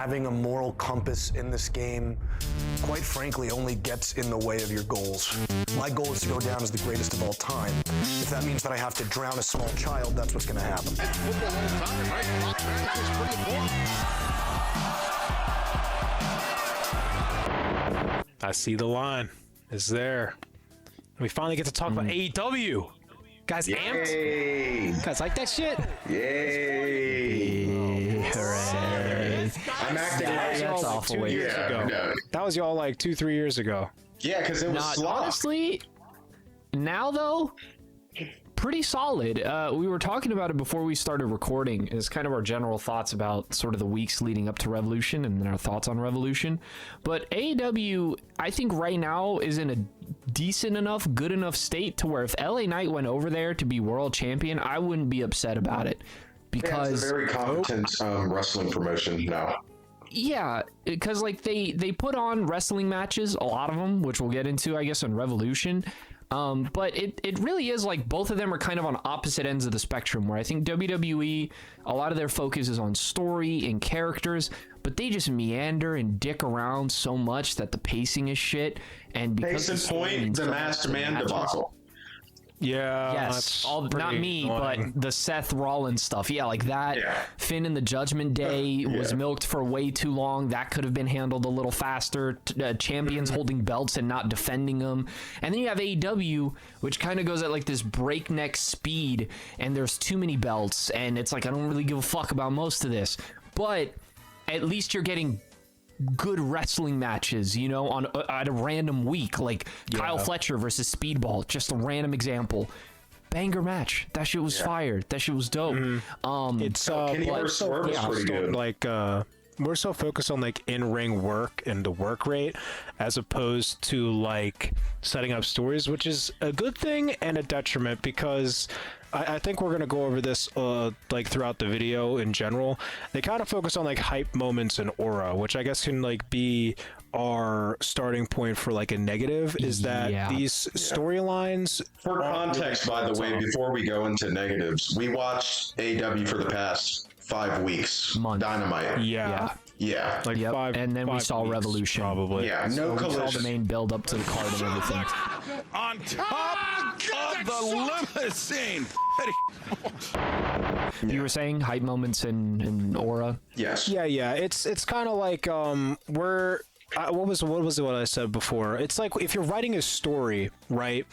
Having a moral compass in this game, quite frankly, only gets in the way of your goals. My goal is to go down as the greatest of all time. If that means that I have to drown a small child, that's what's going to happen. I see the line. It's there. We finally get to talk about AEW. Guys, amped? Guys, like that shit? Yay! Hooray! I'm acting like That's all awful. 2 years ago. No. That was y'all like 2-3 years ago. Yeah, because it was slop. Honestly, now though, pretty solid. We were talking about it before we started recording. Is kind of our general thoughts about sort of the weeks leading up to Revolution and then our thoughts on Revolution. But AEW, I think right now is in a decent enough, good enough state to where if LA Knight went over there to be world champion, I wouldn't be upset about it because Yeah, it's a very competent wrestling promotion now. yeah, because like they put on wrestling matches, a lot of them, which we'll get into, I guess, on Revolution. But it really is like both of them are kind of on opposite ends of the spectrum, where I think WWE, a lot of their focus is on story and characters, but they just meander and dick around so much that the pacing is shit. And because Case in point, the Masked Man debacle. Yeah. yes, that's all not pretty me, annoying. but the Seth Rollins stuff. Yeah, like that. Yeah. Finn in the Judgment Day was Yeah. milked for way too long. That could have been handled a little faster. Champions holding belts and not defending them. And then you have AEW, which kind of goes at like this breakneck speed, and there's too many belts, and it's like I don't really give a fuck about most of this, but at least you're getting good wrestling matches, you know, on at a random week, like Kyle Fletcher versus Speedball, just a random example. Banger match. That shit was fire. That shit was dope. It's Kenny but- versus Swerve was yeah, pretty so, good. like we're so focused on like in-ring work and the work rate as opposed to like setting up stories, which is a good thing and a detriment because I think we're gonna go over this like throughout the video in general. They kind of focus on like hype moments and aura, which I guess can like be our starting point for like a negative, is that these storylines. For context, by the way, before we go into negatives, we watched AEW for the past 5 weeks. Month. Dynamite. Yeah. Yeah. Like Yep. five, And then we 5 saw weeks, Revolution. probably. Yeah, So no we saw the collision. main build up to the card and everything. On top of the limousine. You were saying hype moments and aura. Yes. Yeah. It's kind of like we're what was what I said before? It's like if you're writing a story, right,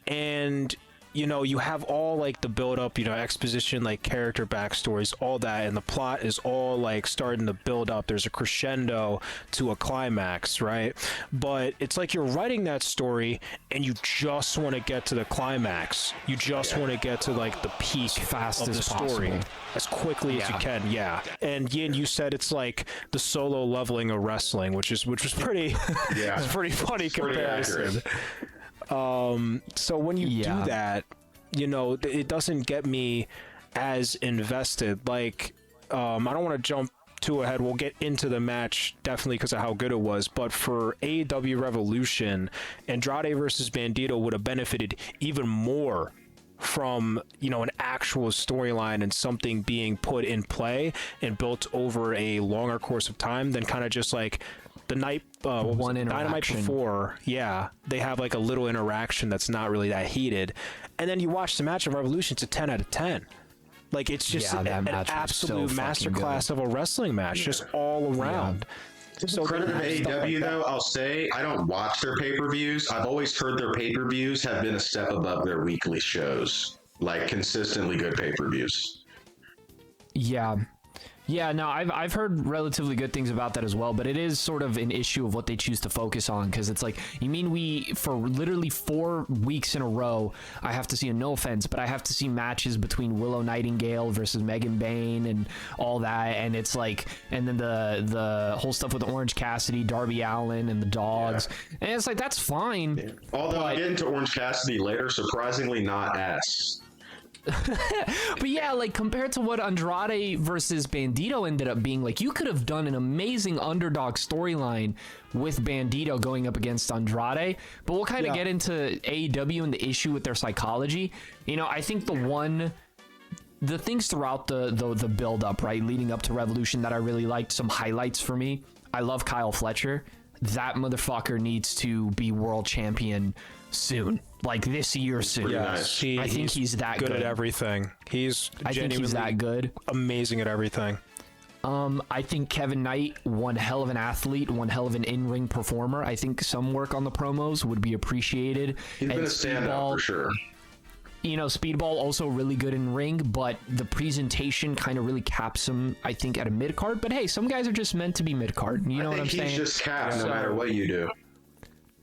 and you know you have all like the build up, you know, exposition, like character backstories, all that, and the plot is all like starting to build up. There's a crescendo to a climax, right? But it's like you're writing that story and you just want to get to the climax. You just want to get to like the peak fast of the as story possible. as quickly as you can. Yeah. And Yin, you said it's like the solo leveling of wrestling, which was pretty Yeah. it's pretty funny Pretty comparison. accurate. So when you Yeah. do that, you know, it doesn't get me as invested. Like, I don't want to jump too ahead. We'll get into the match definitely because of how good it was. But for AEW Revolution, Andrade versus Bandido would have benefited even more from, you know, an actual storyline and something being put in play and built over a longer course of time than kind of just like the night One Dynamite interaction. before. Yeah, they have like a little interaction that's not really that heated, and then you watch the match of Revolution. It's a 10 out of 10. Like it's just Yeah, that an match was absolute so fucking masterclass of a wrestling match, just all around. So Credit to they have stuff AEW like that. though, I'll say I don't watch their pay-per-views. I've always heard their pay-per-views have been a step above their weekly shows. Like consistently good pay-per-views. Yeah, no, I've heard relatively good things about that as well, but it is sort of an issue of what they choose to focus on, because it's like, you mean we, for literally 4 weeks in a row, I have to see, and no offense, but I have to see matches between Willow Nightingale versus Megan Bain and all that, and it's like, and then the whole stuff with Orange Cassidy, Darby Allin, and the Dogs, and it's like, that's fine. Although I get into Orange Cassidy later, surprisingly not ass. But yeah, like compared to what Andrade versus Bandido ended up being, like you could have done an amazing underdog storyline with Bandido going up against Andrade. But we'll kind of get into AEW and the issue with their psychology. You know, I think the one the things throughout the build up, right, leading up to Revolution that I really liked, some highlights for me. I love Kyle Fletcher. That motherfucker needs to be world champion soon, like this year soon. Yeah, I think he's that good at everything. I think he's that good. Amazing at everything. I think Kevin Knight, one hell of an athlete, one hell of an in-ring performer. I think some work on the promos would be appreciated. He's been a standout for sure. You know, Speedball also really good in ring, but the presentation kind of really caps him, I think, at a mid-card. But hey, some guys are just meant to be mid-card. You know what I'm saying? He's just capped no matter what you do.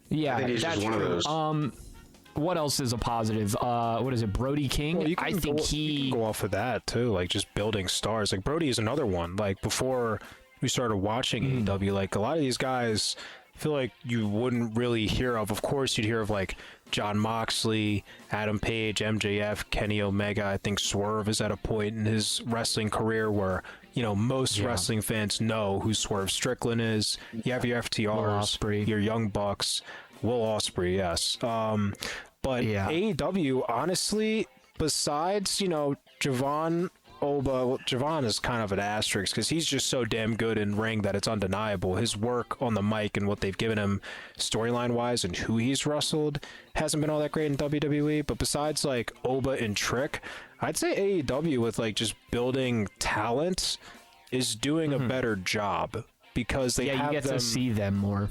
Yeah, I think he's that's just one true. of those. What else is a positive? What is it? Brody King? Well, I think you can go off of that too, like just building stars. Like Brody is another one. Like before we started watching AEW, like a lot of these guys, I feel like you wouldn't really hear of. Of course, you'd hear of like John Moxley, Adam Page, MJF, Kenny Omega. I think Swerve is at a point in his wrestling career where, you know, most wrestling fans know who Swerve Strickland is. You have your FTRs, your Young Bucks, Will Ospreay, yes. But AEW, honestly, besides, you know, Javon Oba, well, Javon is kind of an asterisk because he's just so damn good in ring that it's undeniable. His work on the mic and what they've given him storyline wise and who he's wrestled hasn't been all that great in WWE. But besides like Oba and Trick, I'd say AEW with like just building talent is doing a better job because they have you get to see them more.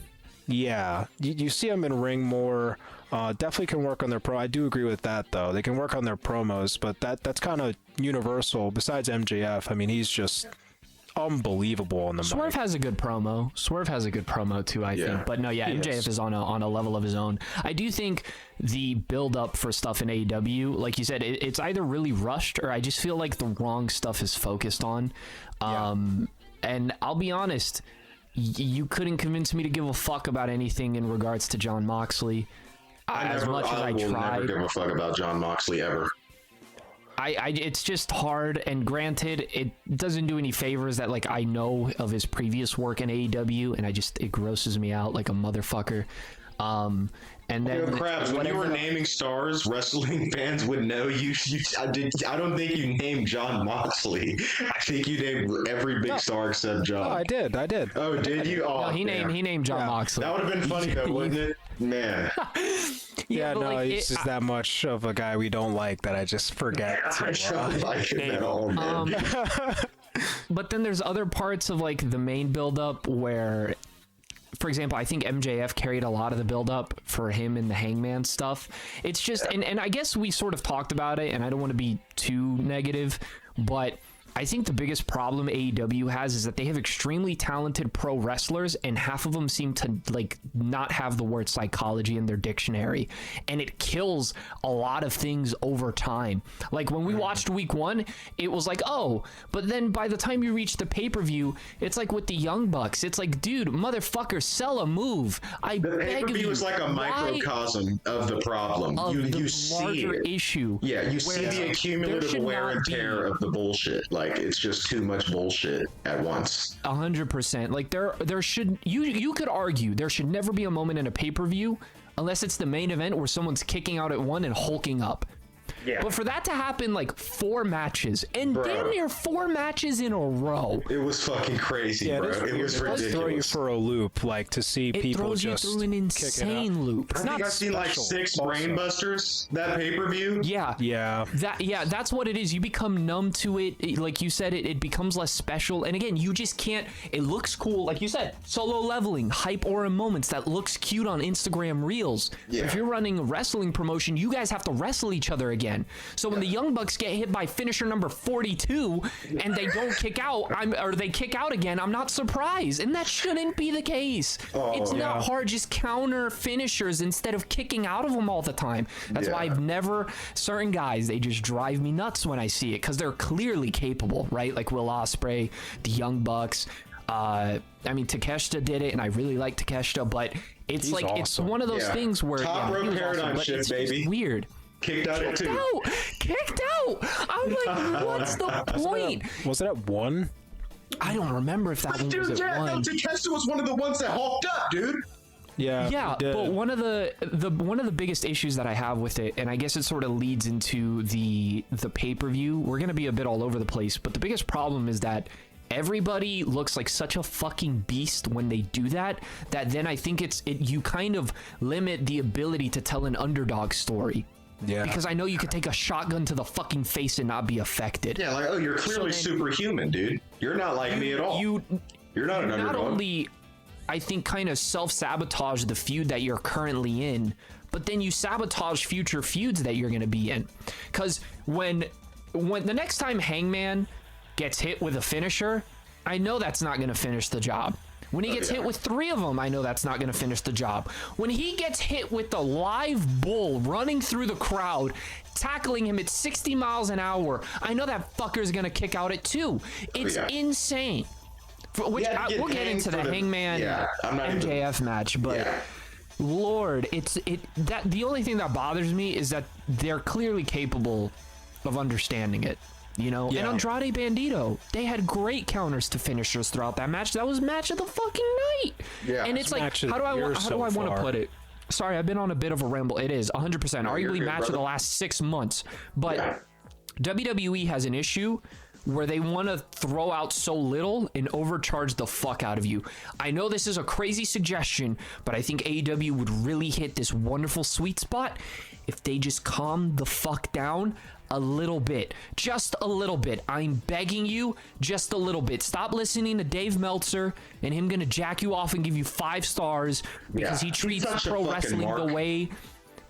Yeah, you see them in ring more. Definitely can work on their I do agree with that though. They can work on their promos, but that's kind of universal. Besides MJF, I mean, he's just unbelievable on the mic. Swerve has a good promo. Swerve has a good promo too, I think. But no, MJF is on a level of his own. I do think the build up for stuff in AEW, like you said, it's either really rushed or I just feel like the wrong stuff is focused on. And I'll be honest, you couldn't convince me to give a fuck about anything in regards to John Moxley. I will never give a fuck about John Moxley ever. It's just hard, and granted, it doesn't do any favors that like I know of his previous work in AEW, and it grosses me out like a motherfucker. And then when you were naming stars, wrestling fans would know you. I don't think you named John Moxley. I think you named every big star except John. Oh, I did. Oh, did you? Oh, no, he named John Moxley. That would have been funny though, wouldn't it? Man. He's just that much of a guy we don't like that I just forget. But then there's other parts of like the main build-up where, for example, I think MJF carried a lot of the build-up for him and the Hangman stuff. It's just, and I guess we sort of talked about it, and I don't want to be too negative, but I think the biggest problem AEW has is that they have extremely talented pro wrestlers, and half of them seem to like not have the word psychology in their dictionary, and it kills a lot of things over time. Like when we watched week 1, it was like, oh, but then by the time you reach the pay-per-view, it's like with the Young Bucks, it's like, dude, motherfucker, sell a move. The pay-per-view is like a microcosm of the problem. You see it. Issue. Yeah, you see the accumulative wear and tear of the bullshit. Like it's just too much bullshit at once. 100%. Like there should you could argue there should never be a moment in a pay-per-view unless it's the main event where someone's kicking out at one and hulking up. Yeah. But for that to happen like 4 matches and damn near 4 matches in a row. It was fucking crazy, bro. It was ridiculous. It throw you for a loop, like to see people just through an insane loop. I think I've seen like 6 brainbusters that pay-per-view. Yeah. That's what it is. You become numb to it. Like you said, it becomes less special. And again, you just can't. It looks cool, like you said, solo leveling, hype aura moments that looks cute on Instagram Reels. Yeah. If you're running a wrestling promotion, you guys have to wrestle each other again. So when the Young Bucks get hit by finisher number 42 and they don't kick out, or they kick out again, I'm not surprised. And that shouldn't be the case. It's not hard, just counter finishers instead of kicking out of them all the time. That's why certain guys, they just drive me nuts when I see it because they're clearly capable, right? Like Will Ospreay, the Young Bucks. I mean, Takeshita did it, and I really like Takeshita, but it's awesome. It's one of those things where top rope paradigm shift, baby. It's weird. Kicked out. I'm like, what's the point? Was it at 1? I don't remember if that one was at 1. No, Takeshita was one of the ones that hulked up, dude. Yeah, we did. but one of the biggest issues that I have with it, and I guess it sort of leads into the pay-per-view. We're gonna be a bit all over the place, but the biggest problem is that everybody looks like such a fucking beast when they do that. That then I think you kind of limit the ability to tell an underdog story. Yeah. Because I know you could take a shotgun to the fucking face and not be affected. Yeah, like, oh, you're clearly superhuman, dude. You're not like me at all. You're not an underdog. Not only, I think, kind of self-sabotage the feud that you're currently in, but then you sabotage future feuds that you're going to be in. Because when the next time Hangman gets hit with a finisher, I know that's not going to finish the job. When he gets hit with 3 of them, I know that's not going to finish the job. When he gets hit with the live bull running through the crowd, tackling him at 60 miles an hour, I know that fucker's going to kick out at 2. It's insane. We'll get into the Hangman MJF match, but Lord, the only thing that bothers me is that they're clearly capable of understanding it. You know, and Andrade Bandido, they had great counters to finishers throughout that match. That was match of the fucking night. Yeah, and it's like, how do I want to put it? Sorry, I've been on a bit of a ramble. It is 100%, arguably match of the last 6 months. But WWE has an issue where they want to throw out so little and overcharge the fuck out of you. I know this is a crazy suggestion, but I think AEW would really hit this wonderful sweet spot if they just calm the fuck down a little bit. Just a little bit. I'm begging you, just a little bit. Stop listening to Dave Meltzer and him gonna jack you off and give you 5 stars because he treats pro wrestling the way...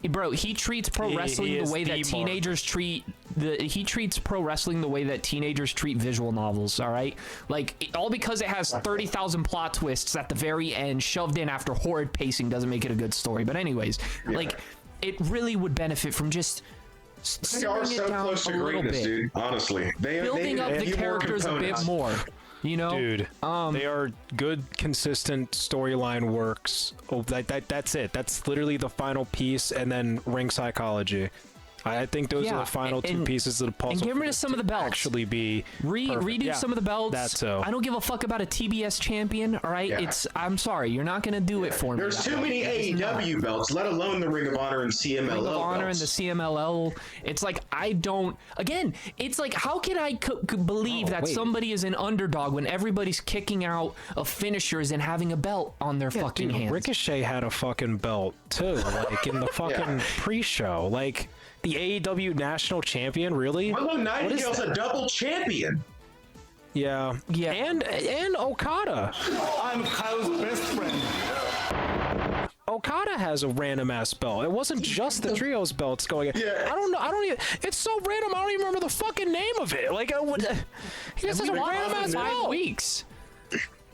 Bro, he treats pro wrestling the way that teenagers treat he treats pro wrestling the way that teenagers treat visual novels, all right? Like, all because it has 30,000 plot twists at the very end shoved in after horrid pacing doesn't make it a good story. But anyways, like, it really would benefit from just they are so close to greatness, dude. Honestly, building up the characters a bit more. You know, dude, they are good, consistent storyline works. Oh, that's it. That's literally the final piece, and then ring psychology. I think those are the final 2 pieces of the puzzle. And get rid of some of the belts. Actually, be redo some of the belts. That's so. I don't give a fuck about a TBS champion. All right, I'm sorry, you're not gonna do it for me. There's too many AEW belts, let alone the Ring of Honor and CMLL. Ring of Honor and the CMLL. It's like I don't. Again, it's like how can I believe that somebody is an underdog when everybody's kicking out of finishers and having a belt on their fucking hands? Ricochet had a fucking belt too, like in the fucking pre-show, like. The AEW national champion, really? Well, Nightingale's a double champion. Yeah. And Okada. I'm Kyle's best friend. Okada has a random ass belt. It wasn't just the trios belts going. I don't know. I don't even. It's so random. I don't even remember the fucking name of it. Like, he just has a random ass belt. 5 weeks.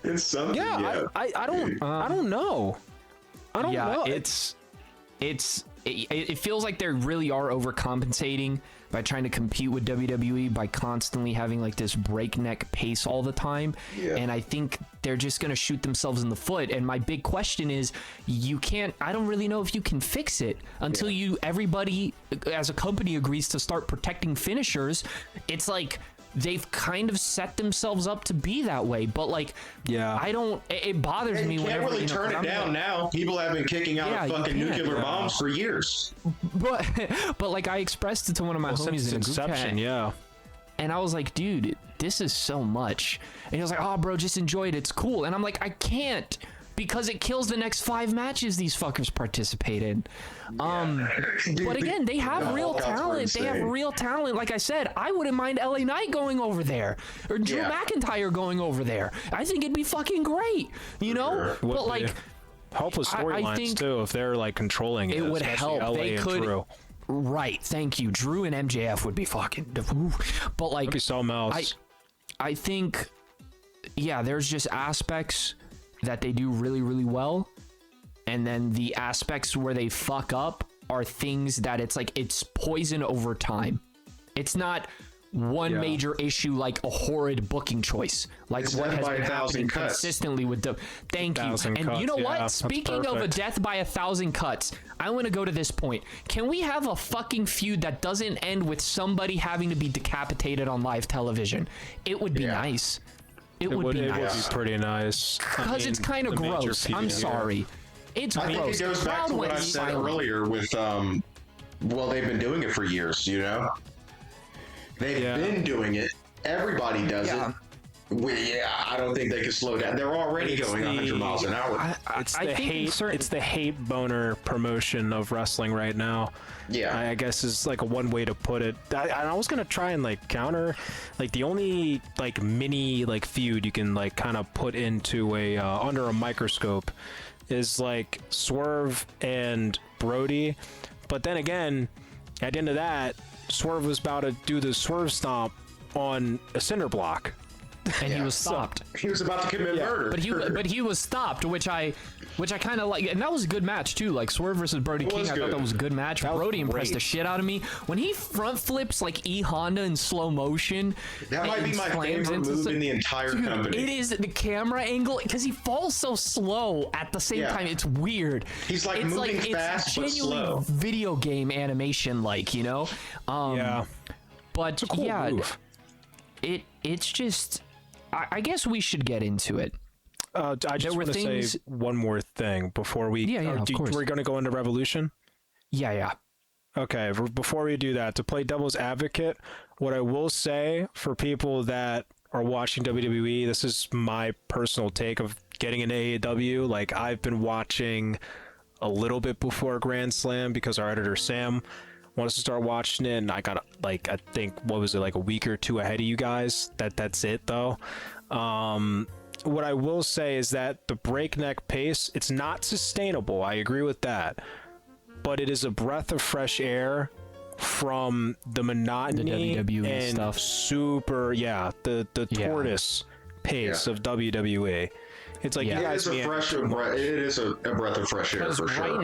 It's something. I don't know. I don't know. It feels like they really are overcompensating by trying to compete with WWE by constantly having like this breakneck pace all the time. And I think they're just going to shoot themselves in the foot. And my big question is, I don't really know if you can fix it until everybody as a company agrees to start protecting finishers. It's like, they've kind of set themselves up to be that way, but like, it bothers me whenever you can't really turn it down now. People have been kicking out fucking nuclear bombs for years. But like, I expressed it to one of my homies in a group chat, and I was like, dude, this is so much. And he was like, oh, bro, just enjoy it. It's cool. And I'm like, I can't. Because it kills the next 5 matches these fuckers participate in. But again, they have real talent. They have real talent. Like I said, I wouldn't mind LA Knight going over there or Drew McIntyre going over there. I think it'd be fucking great, you know? But like, help with storylines too if they're like controlling it. It would help. LA they could. Drew. Right. Thank you. Drew and MJF would be fucking. But like, that'd be something else. I think, there's just aspects that they do really, really well. And then the aspects where they fuck up are things that it's poison over time. It's not one major issue like a horrid booking choice, like it's what has been happening consistently with the. Thank you. And you know what? Speaking of a death by 1,000 cuts, I want to go to this point. Can we have a fucking feud that doesn't end with somebody having to be decapitated on live television? It would be nice. It would be nice. It would be pretty nice. Because it's kind of gross. I'm sorry. It's I think gross. it goes The back crowd to what went I said silent. earlier with well, they've been doing it for years, you know? They've been doing it. Everybody does it. I don't think they can slow down. They're already going 100 miles an hour. It's I the think in hate. certain- It's the hate boner promotion of wrestling right now. Yeah. I guess is like a one way to put it. I was gonna try and like counter, like the only like mini like feud you can like kind of put into a under a microscope is like Swerve and Brody, but then again, at the end of that, Swerve was about to do the Swerve stomp on a cinder block. And he was stopped. He was about to commit murder. But he was stopped, which I kind of like, and that was a good match too. Like Swerve versus Brody King, I thought good. that was a good match. was Brody impressed great. the shit out of me when he front flips like E Honda in slow motion. That might be and my slams favorite into move some- in the entire Dude, company. It is the camera angle because he falls so slow at the same Yeah. time. It's weird. He's, like, it's moving it's fast, but genuinely slow. video game animation, like, you know. Yeah, But it's a cool yeah, move. it's just. I guess we should get into it. I just were want to things- say one more thing before we. Yeah, of course. We're going to go into Revolution. Yeah. Okay, before we do that, to play devil's advocate, what I will say for people that are watching WWE, this is my personal take of getting into AEW. Like, I've been watching a little bit before Grand Slam because our editor Sam wants to start watching it, and I got like, I think, what was it, like a week or two ahead of you guys. That's it though. What I will say is that the breakneck pace, it's not sustainable. I agree with that. But it is a breath of fresh air from the monotony WWE and stuff. the Yeah. tortoise pace of WWE. It's like Yeah. you It guys is a breath of fresh air for sure.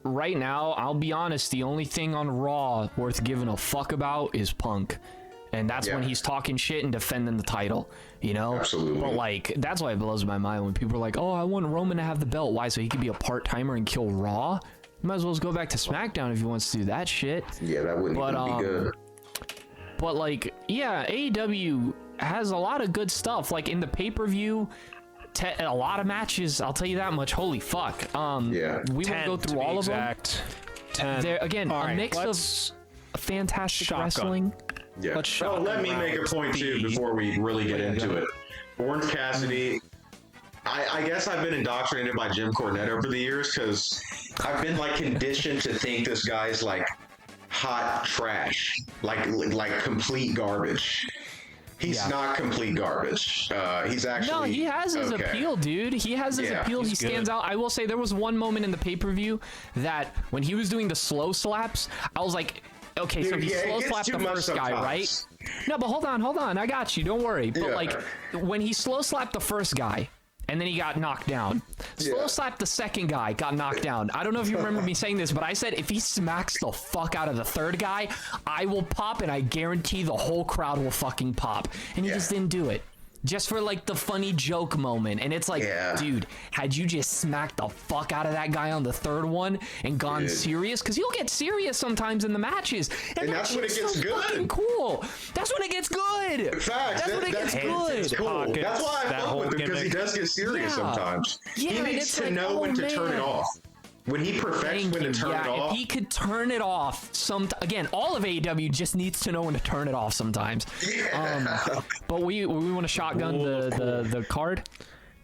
Right now, I'll be honest, the only thing on Raw worth giving a fuck about is Punk. And that's when Yeah. he's talking shit and defending the title, you know? Absolutely. But, like, that's why it blows my mind when people are like, oh, I want Roman to have the belt. Why? So he could be a part-timer and kill Raw? You might as well just go back to SmackDown if he wants to do that shit. Yeah, that wouldn't But, even be good. But, like, yeah, AEW has a lot of good stuff. Like, in the pay-per-view, a lot of matches, I'll tell you that much. Holy fuck. Yeah. We won't 10 go to through be all exact. 10. of them. There, again, All a right, mix let's of fantastic shotgun. wrestling. Yeah. let's Oh, let me shotgun make a round point too the- before we really get into it. Orange Cassidy. I guess I've been indoctrinated by Jim Cornette over the years because I've been like conditioned to think this guy's like hot trash, like complete garbage. He's Yeah. not complete garbage. He's actually No, he has his okay. appeal, dude. He has his Yeah, appeal. He he's stands good. out. I will say there was one moment in the pay-per-view that when he was doing the slow slaps, I was like, okay, so Dude, he yeah, it slow gets slapped too the much first guy, right? sometimes. No, but hold on. I got you. Don't worry. But Yeah. like when he slow slapped the first guy and then he got knocked down. Slow Yeah. slapped the second guy, got knocked down. I don't know if you remember me saying this, but I said if he smacks the fuck out of the third guy, I will pop and I guarantee the whole crowd will fucking pop. And he Yeah. just didn't do it. Just for like the funny joke moment. And it's like, Yeah. dude, had you just smacked the fuck out of that guy on the third one and gone Dude. serious? Because he'll get serious sometimes in the matches. And that that's when it shit's gets so good. fucking cool. That's when it gets good. Facts. That's when it gets It's good. cool. Pockets, That's why I that fuck whole with him because he gimmick. does get serious Yeah. sometimes. Yeah, He and needs it's to like, know oh, when to turn it man. off. When he perfects Thank when to you. turn it off. If he could turn it off, again, all of AEW just needs to know when to turn it off sometimes. But we want to shotgun the card.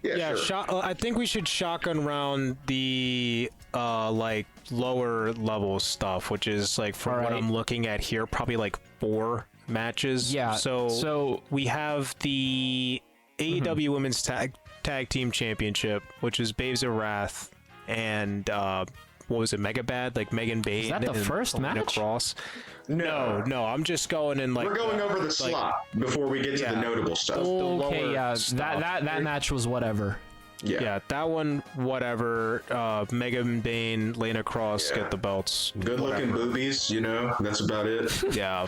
Yeah, sure. I think we should shotgun round the like lower level stuff, which is like from what Alright. I'm looking at here, probably like 4 matches. Yeah, So so- we have the AEW Women's Tag Team Championship, which is Babes of Wrath and what was it, Mega Bad, like Megan Bain. that the and first Selena match? Cross. No. No, I'm just going in like We're going over the slot before we get to the yeah. notable stuff. Okay, lower yeah, stuff. that match was whatever. Yeah, that one, whatever. Megan Bain, Lena Cross Yeah. get the belts. Good looking whatever. boobies, you know, that's about it. Yeah.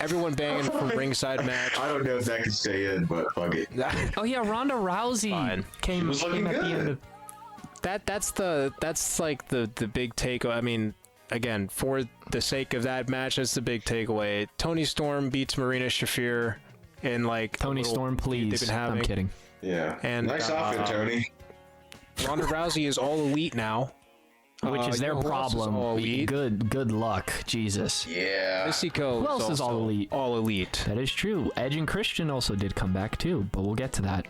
Everyone banging for ringside match. I don't know if that can stay in, but fuck it. Oh yeah, Ronda Rousey Fine. came, was looking at the good. end of. That's like the big takeaway. I mean, again, for the sake of that match, that's the big takeaway. Toni Storm beats Marina Shafir in like a Tony little Storm, feud they've please. been having. I'm kidding. Yeah. And, nice outfit, Tony. Ronda Rousey is all elite now. Which is their who else is problem. all elite? Good luck, Jesus. Yeah. Mexico. Who else is all also elite? All elite. That is true. Edge and Christian also did come back too, but we'll get to that.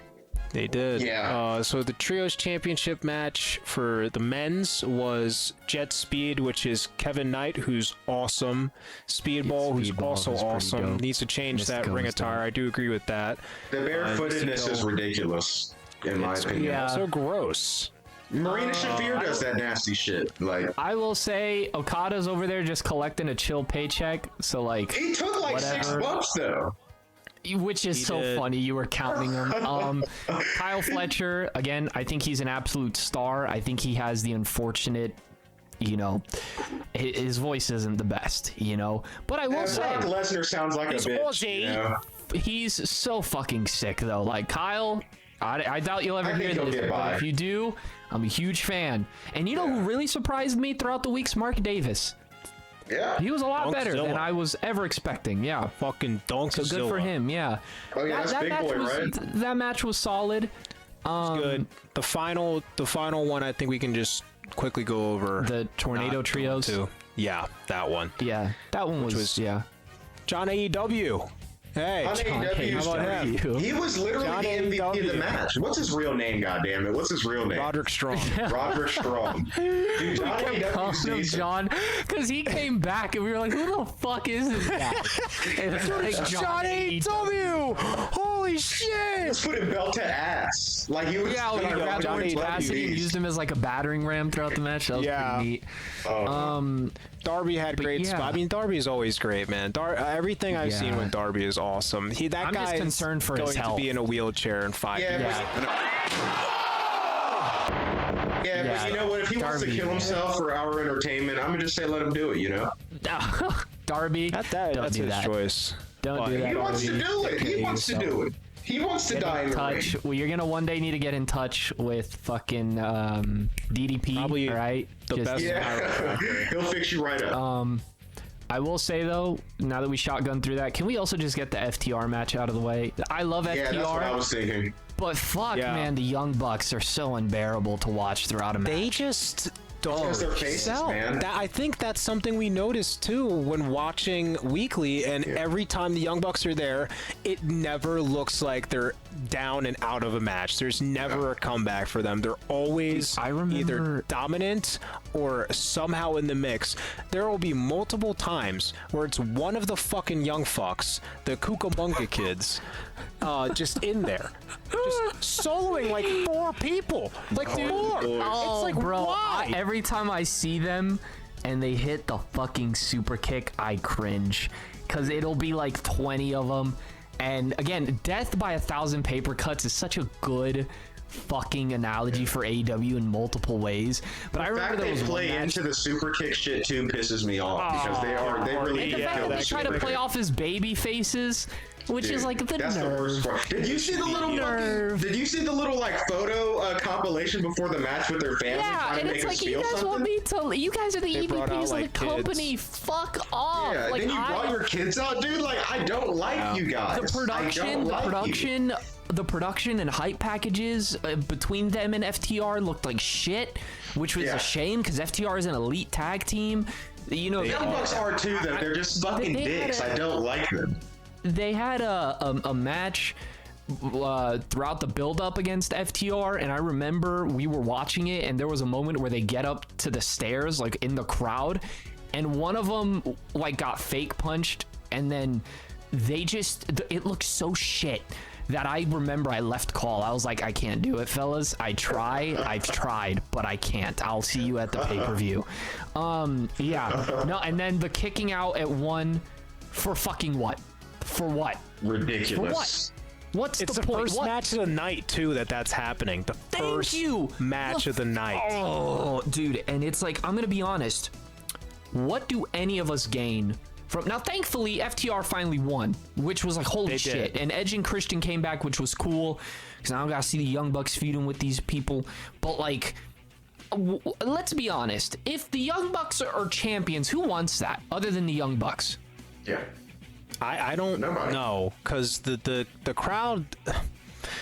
They did. Yeah. So the Trios Championship match for the men's was Jet Speed, which is Kevin Knight, who's awesome. Speedball, who's Speedball also is pretty awesome. dope. Needs to change that Mystico ring is attire. dope. I do agree with that. The barefootedness Mystico. is ridiculous, in my opinion. Yeah. So gross. Marina Shafir does that nasty shit. Like, I will say Okada's over there just collecting a chill paycheck, so like, he took like 6 Whatever. bumps though. which is so did. funny. You were counting them. Kyle Fletcher, again, I think he's an absolute star. I think he has the unfortunate, his voice isn't the best, But I will And say, Brock Lesnar sounds like a He's bitch. Aussie. You know? he's so fucking sick though. Like Kyle, I doubt you'll ever I think hear he'll this, get but by. if you do, I'm a huge fan. And you know who really surprised me throughout the week's Mark Davis. Yeah. He was a lot better than Dunkzilla. I was ever expecting. Yeah. Fucking Donkzilla. So good for him. Yeah. Oh yeah, that's big match boy, was, right? That match was solid. Good. The final one, I think we can just quickly go over. The Tornado Not Trios. going to. Yeah, that one. Yeah. That one was yeah. John AEW. Hey, On AEW, how about him? he was literally John the MVP of the AEW. match. What's his real name, goddammit? What's his real name? Roderick Strong. Roderick Strong. Dude, John AEW's Calling him decent. John, because he came back and we were like, "Who the fuck is this guy?" And it's like John AEW! Holy shit! Let's put him belt to ass. Like he was. Yeah, we gonna grabbed run Orange with Cassidy and these. used him as like a battering ram throughout the match. That was Yeah. pretty neat. Darby had great yeah. spots. I mean, Darby is always great, man. Everything I've seen Yeah. with Darby is awesome. That I'm just guy concerned is for his going to health. be in a wheelchair in 5 Yeah, years. Yeah, but you know what? If he wants to Darby, kill man. himself for our entertainment, I'm gonna just say let him do it. You know? Darby, don't That's do his that. choice. Don't do But that. He wants to Darby. do it. Take He care of wants to yourself. do it. He wants to die in the ring. Touch. Well, you're gonna one day need to get in touch with fucking DDP. Probably all right. the best Yeah, he'll fix you right up. I will say though, now that we shotgun through that, can we also just get the FTR match out of the way? I love Yeah, that's what I FTR, was thinking. but fuck, Yeah. man, the Young Bucks are so unbearable to watch throughout a match. They just don't Because their faces, sell. man. I think that's something we noticed too when watching Weekly, and every time the Young Bucks are there, it never looks like they're down and out of a match. There's never a comeback for them. They're always I remember- either dominant or somehow in the mix. There will be multiple times where it's one of the fucking young fucks, the Cucamonga kids, just in there, just soloing like 4 people, like 4. It's like, bro, why? every time I see them and they hit the fucking super kick, I cringe. Because it'll be like 20 of them. And again, death by 1,000 paper cuts is such a good fucking analogy for AEW in multiple ways. But I The remember fact there they was one play match. into the super kick shit too pisses me off because they really And the fact kill that they the try to super play kick. off his baby faces, which is Dude, like the that's the worst nerve. part. Did you see the little Nerve. Did you see the little like photo compilation before the match with their family Yeah, trying and to it's make us like, you feel guys something? want me to. You guys are the They brought out, EVPs of like, the kids. company. Fuck off. Yeah, like, then you brought your kids out, dude. Like I don't like you guys. the production, the production and hype packages between them and FTR looked like shit, which was Yeah. a shame because FTR is an elite tag team. You know, The Young Bucks are too, though. They're just fucking they had dicks. a- I don't like them. they had a match throughout the build-up against FTR, and I remember we were watching it, and there was a moment where they get up to the stairs, like in the crowd, and one of them like got fake punched, and then it looked so shit that I remember I left call. I was like, I can't do it, fellas. I've tried, but I can't. I'll see you at the pay-per-view. Yeah, no, and then the kicking out at 1 for fucking what? For what? Ridiculous. What's It's the point? first What? match of the night too that's happening. The Thank first you. match of the night. Oh, dude, and it's like, I'm gonna be honest. What do any of us gain from now? Thankfully, FTR finally won, which was like holy They shit. did. And Edge and Christian came back, which was cool because now I gotta see the Young Bucks feuding with these people. But like, let's be honest. If the Young Bucks are champions, who wants that other than the Young Bucks? Yeah. I don't Nobody. know because the crowd.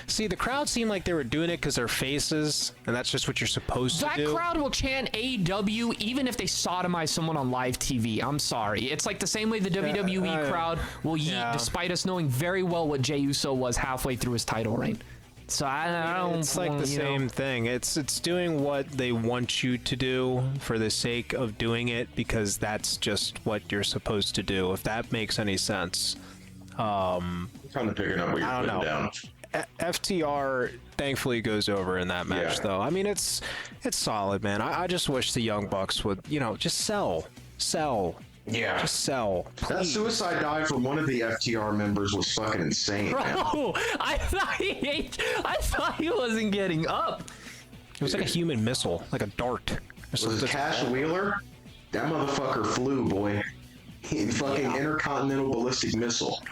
See, the crowd seemed like they were doing it because they're faces, and that's just what you're supposed to That do. crowd will chant AEW even if they sodomize someone on live TV. I'm sorry. It's like the same way the WWE crowd will yeet despite us knowing very well what Jey Uso was halfway through his title reign. So I don't. It's like the same thing. It's doing what they want you to do for the sake of doing it because that's just what you're supposed to do. If that makes any sense. Kind of picking up what you're putting down. FTR thankfully goes over in that match, though. I mean, it's solid, man. I just wish the Young Bucks would, just sell. Yeah. Just sell. That suicide dive from one of the FTR members was fucking insane, man. Bro, I thought he wasn't getting up. It was like a human missile, like a dart. Was it Cash Wheeler? That motherfucker flew, boy. He fucking intercontinental ballistic missile.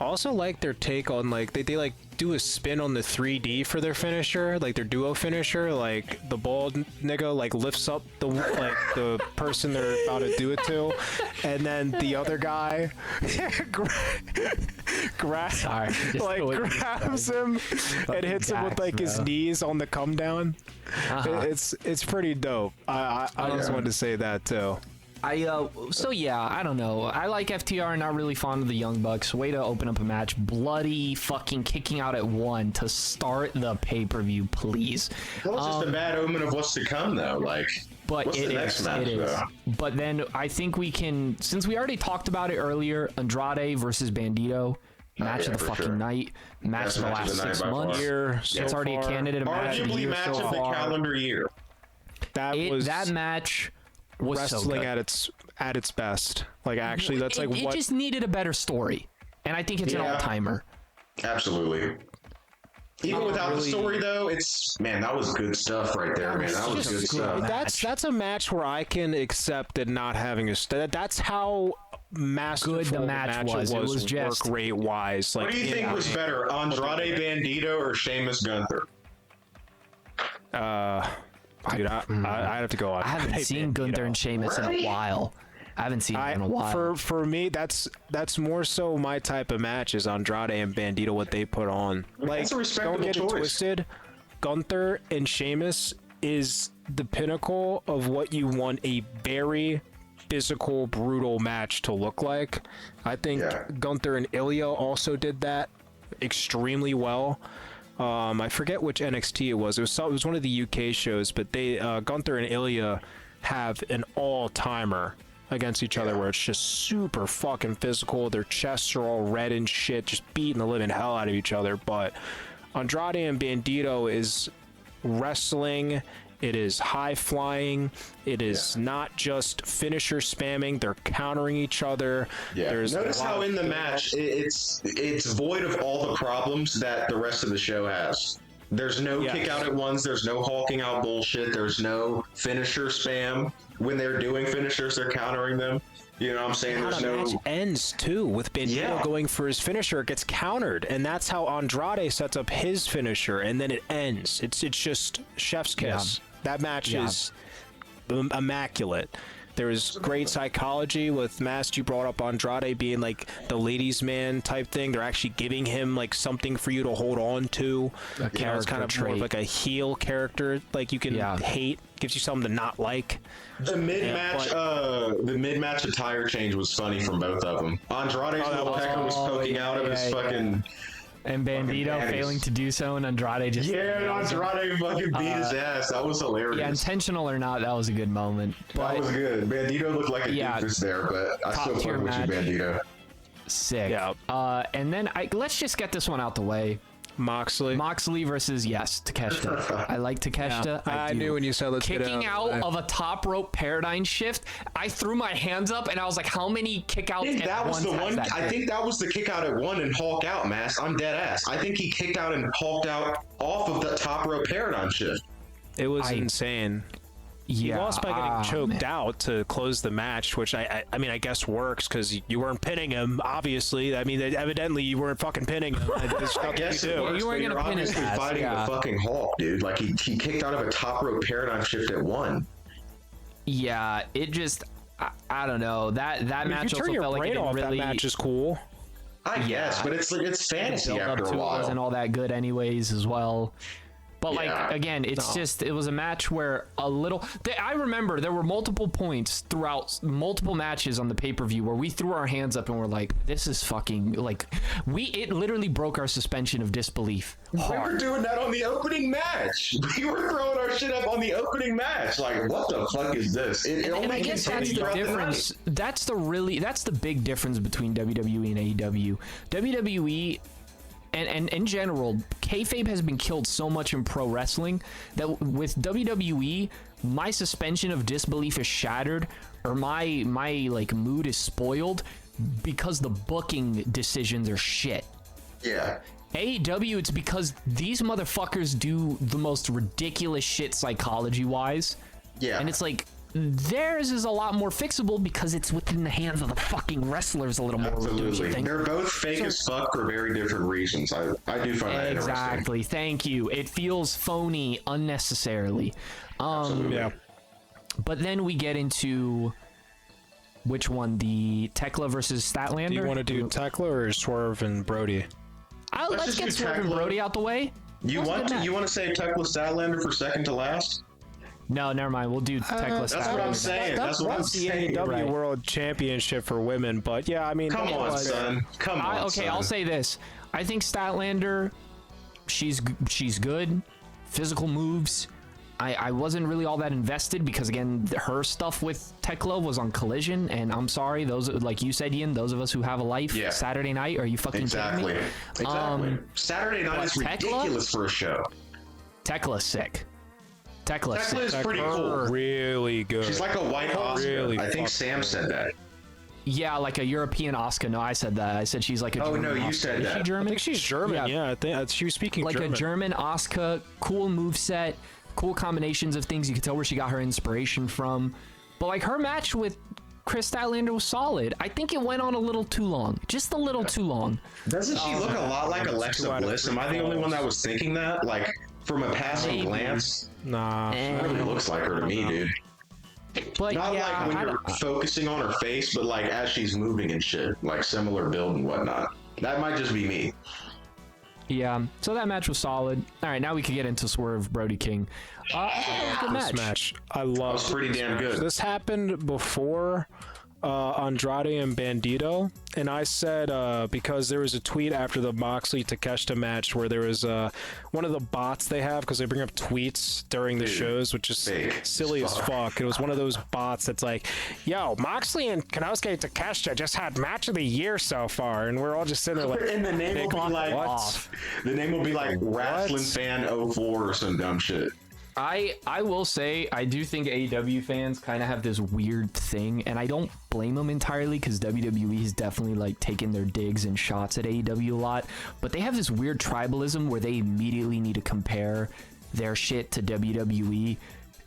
Also like their take on like they like do a spin on the 3D for their finisher, like their duo finisher, like the bald nigga like lifts up the person they're about to do it to, and then the other guy grabs him and hits him with like his knees on the come down. It's pretty dope. I just wanted to say that too. I don't know. I like FTR, not really fond of the Young Bucks. Way to open up a match. Bloody fucking kicking out at 1 to start the pay-per-view, please. Well, it's just a bad omen of what's to come, though. Like, but what's the next match, though? But then I think we can, since we already talked about it earlier, Andrade versus Bandido. Match of the fucking night. Match of the last 6 months. It's already a candidate. Arguably match of the calendar year. That match was wrestling so at its best. Like actually, that's like it just needed a better story, and I think it's an all-timer. Absolutely. Even without the story, though, that was good stuff right there, man. That was good stuff. That's a match where I can accept it not having a that's how masterful good the match was. It was just work rate wise. Like, what do you think was better, Andrade Bandido or Sheamus Gunther? Dude, I have to go on. I haven't seen Gunther and Sheamus in a while. I haven't seen them in a while. For me, that's more so my type of match is Andrade and Bandido, what they put on. Like, that's a respectable don't get choice. it twisted. Gunther and Sheamus is the pinnacle of what you want a very physical, brutal match to look like. I think Gunther and Ilya also did that extremely well. I forget which NXT it was. It was one of the UK shows, but they Gunther and Ilya have an all-timer against each other where it's just super fucking physical. Their chests are all red and shit, just beating the living hell out of each other. But Andrade and Bandido is wrestling. It is high flying. It is not just finisher spamming. They're countering each other. Yeah. Notice how in the match it's void of all the problems that the rest of the show has. There's no kick out at ones. There's no hulking out bullshit. There's no finisher spam. When they're doing finishers, they're countering them. You know what I'm saying? There's no match ends too with Bandido going for his finisher. It gets countered, and that's how Andrade sets up his finisher, and then it ends. It's just chef's kiss. That match is immaculate. There was great psychology with Mast. You brought up Andrade being like the ladies' man type thing. They're actually giving him like something for you to hold on to. It's kind of more of like a heel character, like you can hate. Gives you something to not like. The mid-match attire change was funny from both of them. Andrade's little pecker was poking out of his fucking. And Bandido failing to do so, and Andrade just... Andrade fucking beat his ass. That was hilarious. Yeah, intentional or not, that was a good moment. That was good. Bandido looked like a doofus there, but I still fuck with you, Bandido. Sick. Yeah. And then let's just get this one out the way. Moxley versus Takeshita. I like Takeshita. Yeah, I knew when you said let's kicking out of a top rope paradigm shift. I threw my hands up and I was like, "How many kickouts?" I think that was the one. I think that was the kick out at 1 and Hulk out, Mass. I'm dead ass. I think he kicked out and hulked out off of the top rope paradigm shift. It was insane. He lost by getting choked out to close the match, which I mean, I guess works because you weren't pinning him. Obviously, I mean, evidently you weren't fucking pinning him. I guess it works, you weren't going to pin him. Fighting the fucking Hulk, dude. Like he kicked out of a top rope paradigm shift at 1. Yeah, it just I don't know that match. If you turn your brain off, that match is cool. I guess, but it's like it's fantasy build up after to a it while. wasn't all that good anyways as well. But like Yeah. again, it's just it was a match where I remember there were multiple points throughout multiple matches on the pay-per-view where we threw our hands up and we're like, this is fucking like it literally broke our suspension of disbelief. We were doing that on the opening match. We were throwing our shit up on the opening match. Like, what the fuck is this? It And only I guess that's continued the throughout difference. night. That's the big difference between WWE and AEW. WWE and in general, kayfabe has been killed so much in pro wrestling that with WWE, my suspension of disbelief is shattered, or my like mood is spoiled because the booking decisions are shit. Yeah. AEW, it's because these motherfuckers do the most ridiculous shit psychology wise. Yeah. And it's like, theirs is a lot more fixable because it's within the hands of the fucking wrestlers a little more. don't you Absolutely. think? They're both fake as fuck for very different reasons. I do find that interesting. Exactly. Thank you. It feels phony unnecessarily. Absolutely. Yeah. But then we get into which one? The Tekla versus Statlander? Do you want to do Tekla or Swerve and Brody? Let's just get do Swerve and Tekla. Brody out the way. You That was a want good to match. you want to save Tekla Statlander for second to last? No, never mind. We'll do Tekla That's what I'm Statlander. saying. That's what I'm the saying. AEW right. World Championship for women, but yeah, I mean, Come that on, was- son. Come on. Okay, son. I'll say this. I think Statlander, she's good, physical moves. I wasn't really all that invested because again, her stuff with Tekla was on Collision, and I'm sorry, those like you said, Ian, those of us who have a life, Yeah. Saturday night, are you fucking Exactly. kidding me? Exactly. Saturday night but is Tekla? ridiculous for a show. Tekla's sick. Tekla's Tekla sick. is pretty cool. really good. She's like a white Oscar. Really I think fucking Sam good. said that. Yeah, like a European Oscar. No, I said that. I said she's like a Oh, German no, you Asuka. said Is that. she I German? think she's German. Yeah. Yeah, I think she was speaking Like German. a German Asuka, cool moveset, cool combinations of things. You could tell where she got her inspiration from. But like her match with Chris Statlander was solid. I think it went on a little too long. Just a little too long. Doesn't she look a lot like It's Alexa 2 out of Bliss? 3 Am I the only one that falls. was thinking that? Like, from a passing Maybe. glance? Nah. It really looks like her to me, dude. But Not yeah, like when I you're don't- focusing on her face, but like as she's moving and shit. Like similar build and whatnot. That might just be me. yeah. So that match was solid. All right, now we can get into Swerve Brody King. Good This match, I love. was pretty damn good. This happened before Andrade and Bandido, and I said because there was a tweet after the Moxley Takeshita match where there was one of the bots they have because they bring up tweets during the shows, which is fake silly as fuck. fuck. It was one of those bots that's like, "Yo, Moxley and Konosuke Takeshita just had match of the year so far," and we're all just sitting there like, And the name will be like "What?" the name will be like Wrestling Fan 04 or some dumb shit. I will say I do think AEW fans kind of have this weird thing, and I don't blame them entirely because WWE has definitely like taken their digs and shots at AEW a lot, but they have this weird tribalism where they immediately need to compare their shit to WWE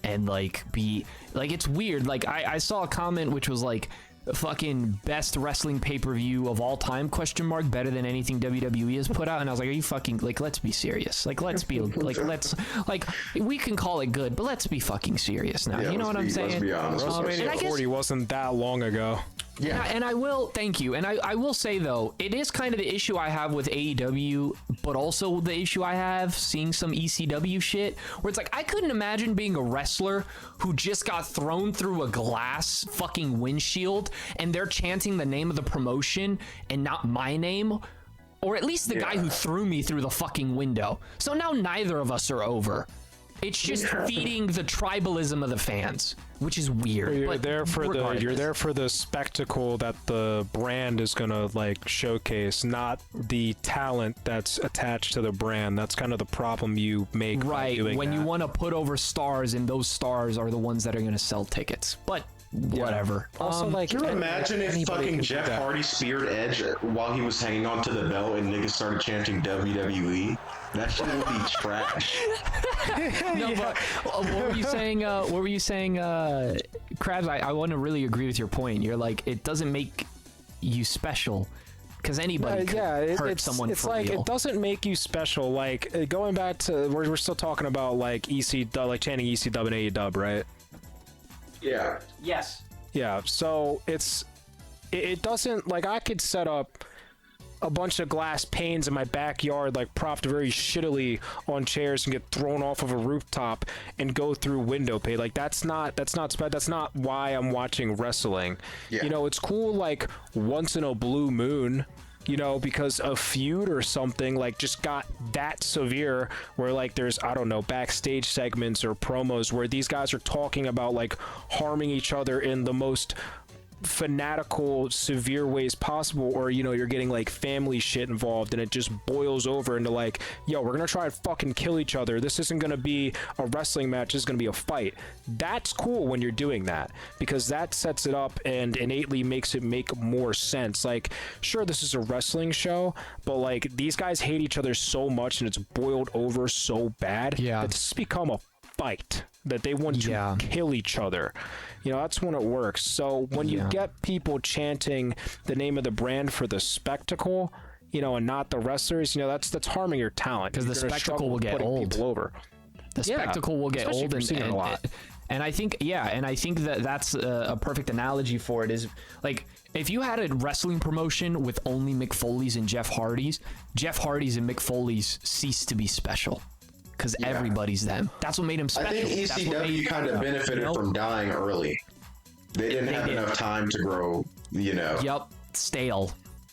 and like be like, it's weird. Like I saw a comment which was like, fucking best wrestling pay-per-view of all time, question mark, better than anything WWE has put out, and I was like, are you fucking, like, let's be serious, like, let's be like, let's, like, we can call it good, but let's be fucking serious now. Yeah, you know what I'm saying? Let's be honest. and I WrestleMania guess- 40 wasn't that long ago. Yeah. And I will thank you, and I will say though, it is kind of the issue I have with AEW, but also the issue I have seeing some ECW shit where it's like, I couldn't imagine being a wrestler who just got thrown through a glass fucking windshield and they're chanting the name of the promotion and not my name, or at least the guy who threw me through the fucking window. So now neither of us are over. It's just feeding the tribalism of the fans, which is weird. You're but there for regardless. you're there for the spectacle that the brand is gonna like showcase, not the talent that's attached to the brand. That's kind of the problem you make by Right, doing when that. you want to put over stars, and those stars are the ones that are going to sell tickets. But whatever. Also, like, Can you imagine if anybody fucking can do Jeff that. Hardy speared Edge while he was hanging on to the belt and niggas started chanting WWE? That shit would be trash. No, but what were you saying? What were you saying, Krabs? I want to really agree with your point. You're like, it doesn't make you special because anybody could hurt it's someone it's for like real. it doesn't make you special. Like going back to we're still talking about like like chanting EC-dub and AE-dub, right? Yeah. Yes. Yeah, so it doesn't, like, I could set up a bunch of glass panes in my backyard, like propped very shittily on chairs, and get thrown off of a rooftop and go through window pane. Like that's not why I'm watching wrestling. Yeah. You know, it's cool like once in a blue moon, you know, because a feud or something like just got that severe where like there's, I don't know, backstage segments or promos where these guys are talking about like harming each other in the most fanatical, severe ways possible, or you know, you're getting like family shit involved and it just boils over into like, yo, we're gonna try and fucking kill each other. This isn't gonna be a wrestling match, this is gonna be a fight. That's cool when you're doing that, because that sets it up and innately makes it make more sense. Like, sure, this is a wrestling show, but like these guys hate each other so much and it's boiled over so bad that this has become a fight, that they want to kill each other. You know, that's when it works. So when you get people chanting the name of the brand for the spectacle, you know, and not the wrestlers, you know, that's harming your talent. Because the spectacle will get old. Over. The spectacle will get old, and I think that's a perfect analogy for it. Is like, if you had a wrestling promotion with only Mick Foley's and Jeff Hardy's and Mick Foley's cease to be special. Because everybody's them. That's what made him special. I think ECW kind of benefited from dying early. They didn't have enough time to grow, you know. Yep, stale.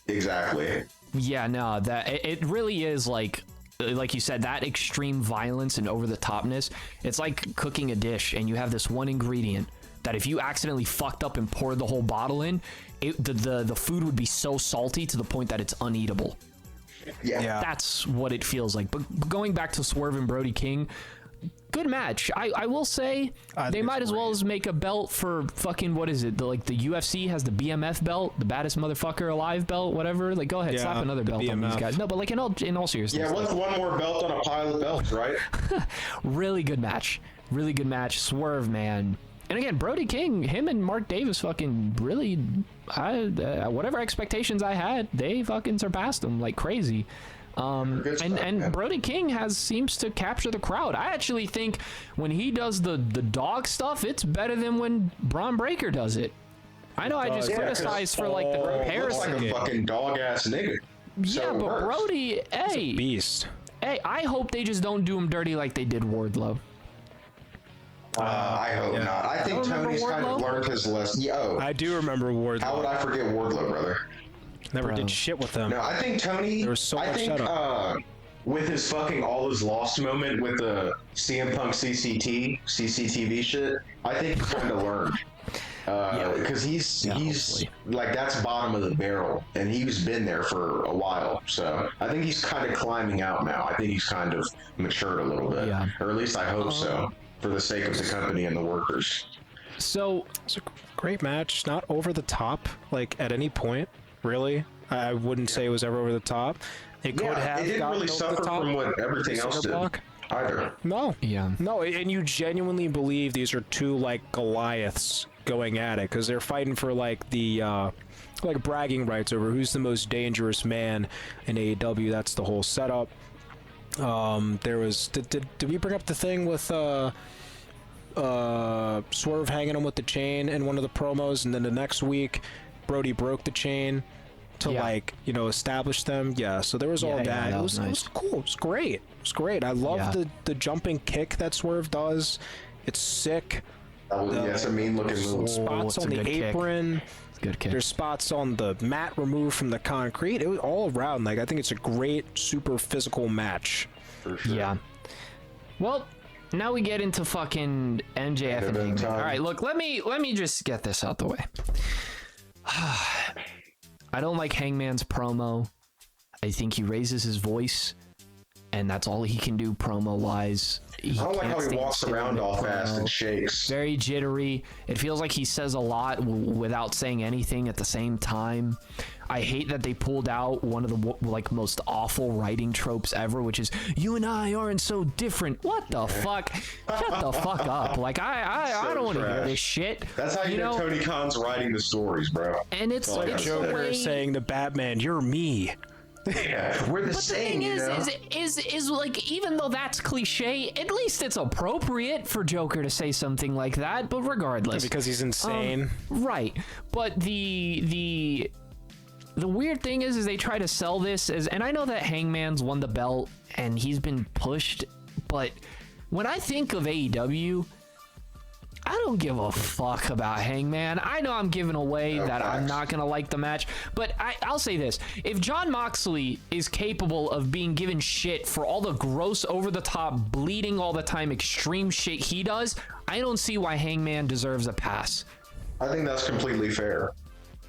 Exactly. Yeah, no, that it really is like you said, that extreme violence and over the topness. It's like cooking a dish and you have this one ingredient that if you accidentally fucked up and poured the whole bottle in, the food would be so salty to the point that it's uneatable. Yeah. That's what it feels like. But going back to Swerve and Brody King, good match. I will say they might as well as make a belt for fucking, what is it? The UFC has the BMF belt, the baddest motherfucker alive belt, whatever. Like, go ahead, slap another belt on these guys. No, but like in all seriousness. Yeah, what's one more belt on a pile of belts, right? Really good match. Really good match. Swerve, man. And again, Brody King, him and Mark Davis fucking really, whatever expectations I had, they fucking surpassed them like crazy. And Brody King seems to capture the crowd. I actually think when he does the dog stuff, it's better than when Braun Breaker does it. I know I just criticized for like the comparison. Looks like a fucking dog ass nigga. So but Brody, hey, beast. Hey, I hope they just don't do him dirty like they did Wardlow. I hope not. I think Tony's kind of learned his lesson. Yo, I do remember Wardlow. How would I forget Wardlow, brother? Never did shit with him. No, I think Tony. There was so much setup. With his fucking all is lost moment with the CM Punk CCTV shit, I think he kind of learned. Because he's like, that's bottom of the barrel, and he's been there for a while. So I think he's kind of climbing out now. I think he's kind of matured a little bit, or at least I hope so, for the sake of the company and the workers. So it's a great match, not over the top, like at any point, really. I wouldn't say it was ever over the top. It could have. It didn't really suffer from what everything else did either. No. No, and you genuinely believe these are two like Goliaths going at it, because they're fighting for like the like bragging rights over who's the most dangerous man in AEW. That's the whole setup. There was did we bring up the thing with Swerve hanging him with the chain in one of the promos, and then the next week Brody broke the chain to like, you know, establish them. So there was all that. It was nice. It was cool. It was great. I love the jumping kick that Swerve does. It's sick. It's a mean looking move. Spots on the apron. Good kick. There's spots on the mat removed from the concrete. It was all around. Like, I think it's a great, super physical match. For sure. Yeah. Well, now we get into fucking MJF and Hangman. All right, look, let me just get this out the way. I don't like Hangman's promo. I think he raises his voice, and that's all he can do promo-wise. I don't like how he walks around all fast and shakes. Very jittery. It feels like he says a lot without saying anything at the same time. I hate that they pulled out one of the like most awful writing tropes ever, which is "you and I aren't so different." What the fuck? Shut the fuck up! Like I don't want to hear this shit. That's how you know Tony Khan's writing the stories, bro. And it's like Joker saying to Batman, "You're me." Yeah, we're the same. The thing is like, even though that's cliche, at least it's appropriate for Joker to say something like that. But regardless, because he's insane, right? But the the weird thing is they try to sell this as, and I know that Hangman's won the belt and he's been pushed, but when I think of AEW, I don't give a fuck about Hangman. I know I'm giving away that I'm not going to like the match, but I'll say this. If John Moxley is capable of being given shit for all the gross, over-the-top, bleeding all the time, extreme shit he does, I don't see why Hangman deserves a pass. I think that's completely fair.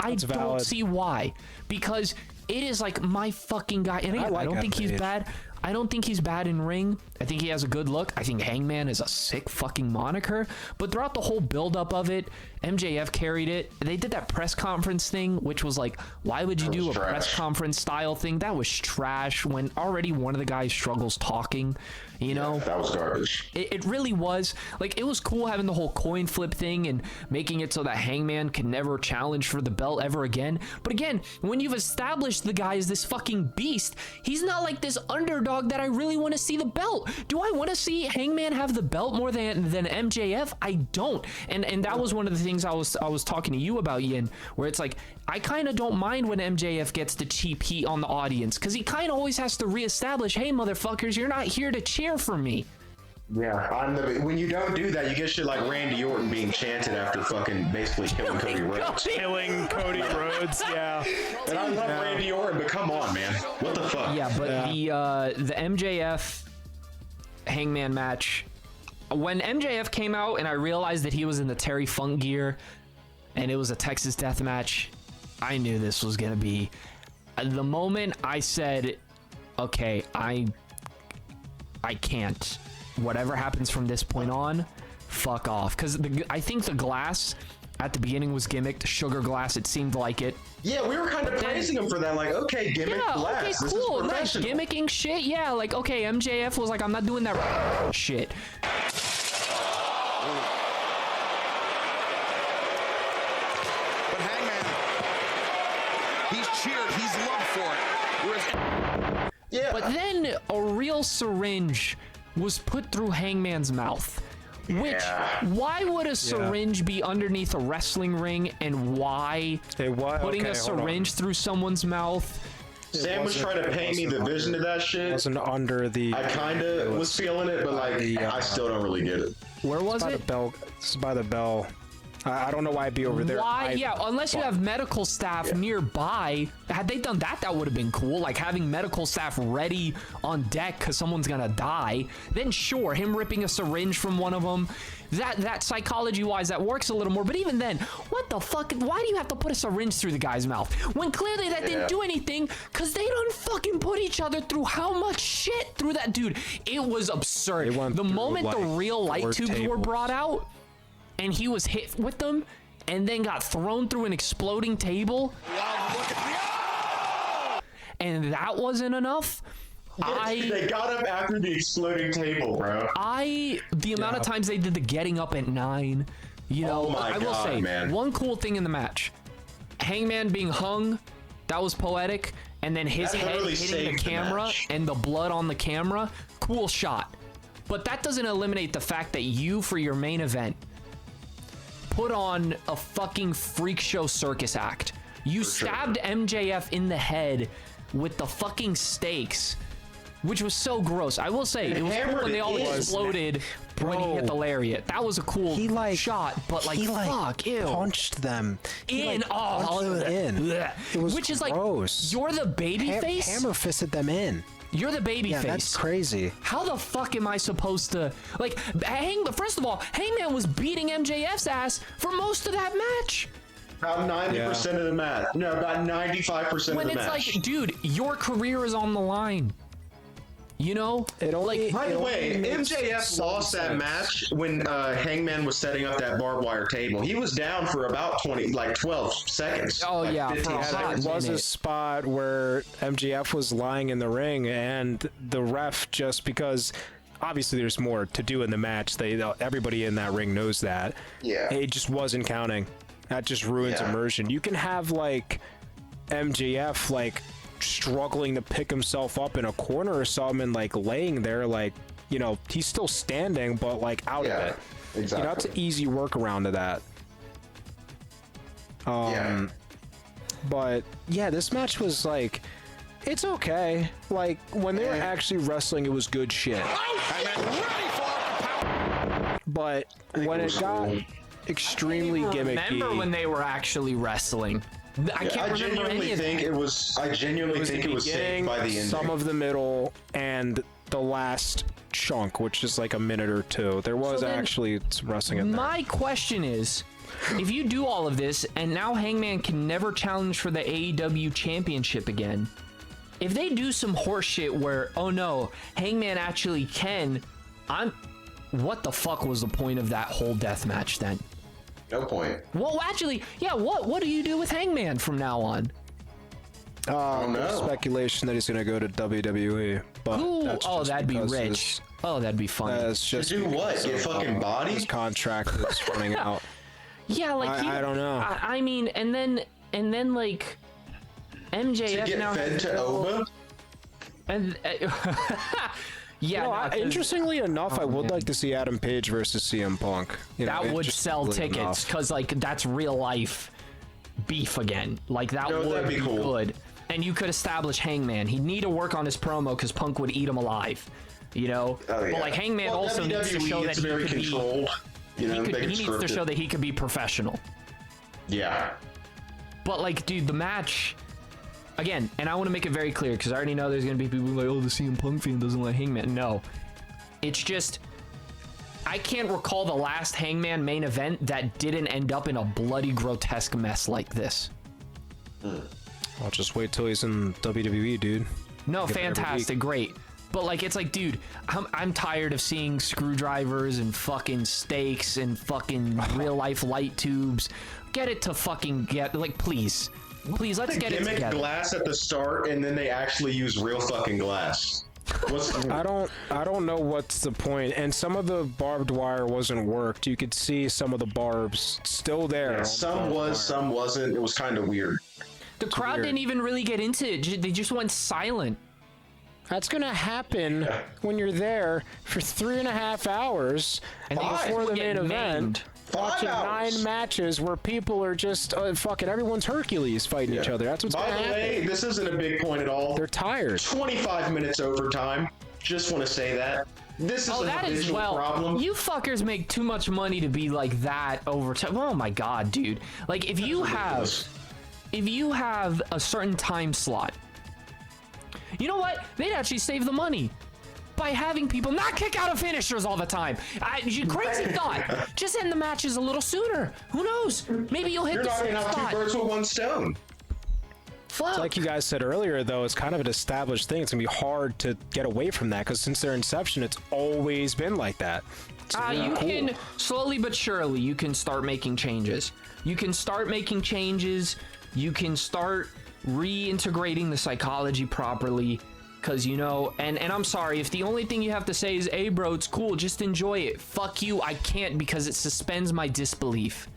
I don't see why. Because it is like my fucking guy. And I don't think he's bad. I don't think he's bad in ring. I think he has a good look. I think Hangman is a sick fucking moniker. But throughout the whole buildup of it, MJF carried it. They did that press conference thing, which was like, why would you do a press conference style thing? That was trash when already one of the guys struggles talking. You know, that was garbage. It really was. Like, it was cool having the whole coin flip thing and making it so that Hangman can never challenge for the belt ever again. But again, when you've established the guy as this fucking beast, he's not like this underdog that I really want to see the belt. Do I want to see Hangman have the belt more than MJF? I don't. And that was one of the things I was talking to you about, Yin, where it's like, I kind of don't mind when MJF gets the cheap heat on the audience, because he kind of always has to reestablish, hey, motherfuckers, you're not here to cheer for me. Yeah, when you don't do that, you get shit like Randy Orton being chanted after fucking basically killing Cody Rhodes. Killing Cody Rhodes, yeah. And I love Randy Orton, but come on, man. What the fuck? Yeah, but the MJF Hangman match, when MJF came out and I realized that he was in the Terry Funk gear and it was a Texas death match, I knew this was gonna be. The moment I said, okay, I can't. Whatever happens from this point on, fuck off. Because I think the glass at the beginning was gimmicked. Sugar glass, it seemed like it. Yeah, we were kind of praising him for that. Like, okay, gimmick glass. Okay, cool. Nice gimmicking shit. Yeah, like, okay, MJF was like, I'm not doing that shit. But Hangman, he's cheered. He's loved for it. Yeah. But then a real syringe was put through Hangman's mouth. Which, why would a syringe be underneath a wrestling ring, and why putting a syringe through someone's mouth? Sam was trying to paint me the vision of that shit. It wasn't under the... I kind of was feeling it, but like, I still don't really get it. Where was it? This is by the bell. I don't know why it'd be over there. Why? Yeah, unless you have medical staff nearby. Had they done that, that would have been cool. Like having medical staff ready on deck because someone's gonna die. Then sure, him ripping a syringe from one of them. That psychology-wise, that works a little more. But even then, what the fuck? Why do you have to put a syringe through the guy's mouth when clearly that didn't do anything? Because they don't fucking put each other through how much shit through that dude. It was absurd. The moment the real light tubes were brought out, and he was hit with them and then got thrown through an exploding table, and that wasn't enough. They got him after the exploding table, bro. The amount of times they did the getting up at 9, you know, I will say, one cool thing in the match, Hangman being hung, that was poetic, and then his head hitting the camera and the blood on the camera, cool shot. But that doesn't eliminate the fact that you, for your main event, put on a fucking freak show circus act. You stabbed MJF in the head with the fucking stakes, which was so gross. I will say, it was cool when they all exploded when he hit the lariat. That was a cool shot, but like, fuck, ew. Punched them. It was which is gross. Like, you're the baby face? Hammer fisted them in. You're the baby face. That's crazy. How the fuck am I supposed to, like, first of all, Hangman was beating MJF's ass for most of that match. About 90% of the match. No, about 95% of the match. When it's like, dude, your career is on the line. You know? By the way, MJF lost that match when Hangman was setting up that barbed wire table. He was down for about 12 seconds. Oh, like yeah. 15 seconds. There was a spot where MJF was lying in the ring, and the ref, just because obviously there's more to do in the match, everybody in that ring knows that. Yeah. It just wasn't counting. That just ruins immersion. You can have, like, MJF, like, struggling to pick himself up in a corner or something, and like laying there, like, you know, he's still standing but like out of it. Exactly. That's an easy workaround to that. But yeah, this match was like, it's okay. Like when they were actually wrestling, it was good shit. But when it got extremely gimmicky, Remember when they were actually wrestling? I can't remember any of that. I genuinely think it was saved by the ending. some of the middle, and the last chunk, which is like a minute or two. There was then actually some wrestling in there. My question is, if you do all of this and now Hangman can never challenge for the AEW championship again, if they do some horse shit where, oh no, Hangman actually can, what the fuck was the point of that whole death match then? No point. Well, actually, yeah, what do you do with Hangman from now on? There's speculation that he's gonna go to WWE. But that's just that'd be because rich. Oh, that'd be funny. It's just To do what? Get fucking body? His contract is running out. Yeah, like I don't know. I mean, and then like MJF To get now fed has to Oba? and yeah. No, no, 'cause interestingly enough, I would like to see Adam Page versus CM Punk. You know, that would just sell really tickets enough. because like that's real life beef again. Like that No, would that'd be cool. good. And you could establish Hangman. He'd need to work on his promo because Punk would eat him alive. You know, Oh, yeah. but like Hangman Well, also needs to WWE, show that it's he very could controlled. You know, he they can needs to script show it. that he could be professional. Yeah. But like, dude, the match again, and I want to make it very clear because I already know there's gonna be people like, oh, the CM Punk fan doesn't like Hangman. No, it's just I can't recall the last Hangman main event that didn't end up in a bloody, grotesque mess like this. I'll just wait till he's in WWE, dude. No, Get it every fantastic, great. But like, it's like, dude, I'm tired of seeing screwdrivers and fucking stakes and fucking real life light tubes. Get it to fucking like, please, let's get it Gimmick together. glass at the start, and then they actually use real fucking glass. I don't know what's the point. And some of the barbed wire wasn't worked. You could see some of the barbs still there. Yeah, some was, some wasn't. It was kind of weird. The crowd didn't even really get into it. They just went silent. That's gonna happen when you're there for 3.5 hours And they before the get main named. event. 5 Watching hours. 9 matches where people are just fucking everyone's Hercules fighting each other. That's what's By gonna the happen. way, this isn't a big point at all. They're tired. 25 minutes overtime. Just want to say that. This is Oh, a that is visual well. problem. You fuckers make too much money to be like that over time. Oh my god, dude! Like if you have a certain time slot, you know what? They'd actually save the money by having people not kick out of finishers all the time. Crazy thought. Just end the matches a little sooner. Who knows? Maybe you'll hit You're the knocking same out 2 spot. birds with 1 stone. Fuck. Like you guys said earlier, though, it's kind of an established thing. It's gonna be hard to get away from that because since their inception, it's always been like that. It's really You cool. can slowly but surely you can start making changes. You can start reintegrating the psychology properly. Cause you know, and I'm sorry if the only thing you have to say is, "Hey, bro, it's cool, just enjoy it." Fuck you, I can't because it suspends my disbelief.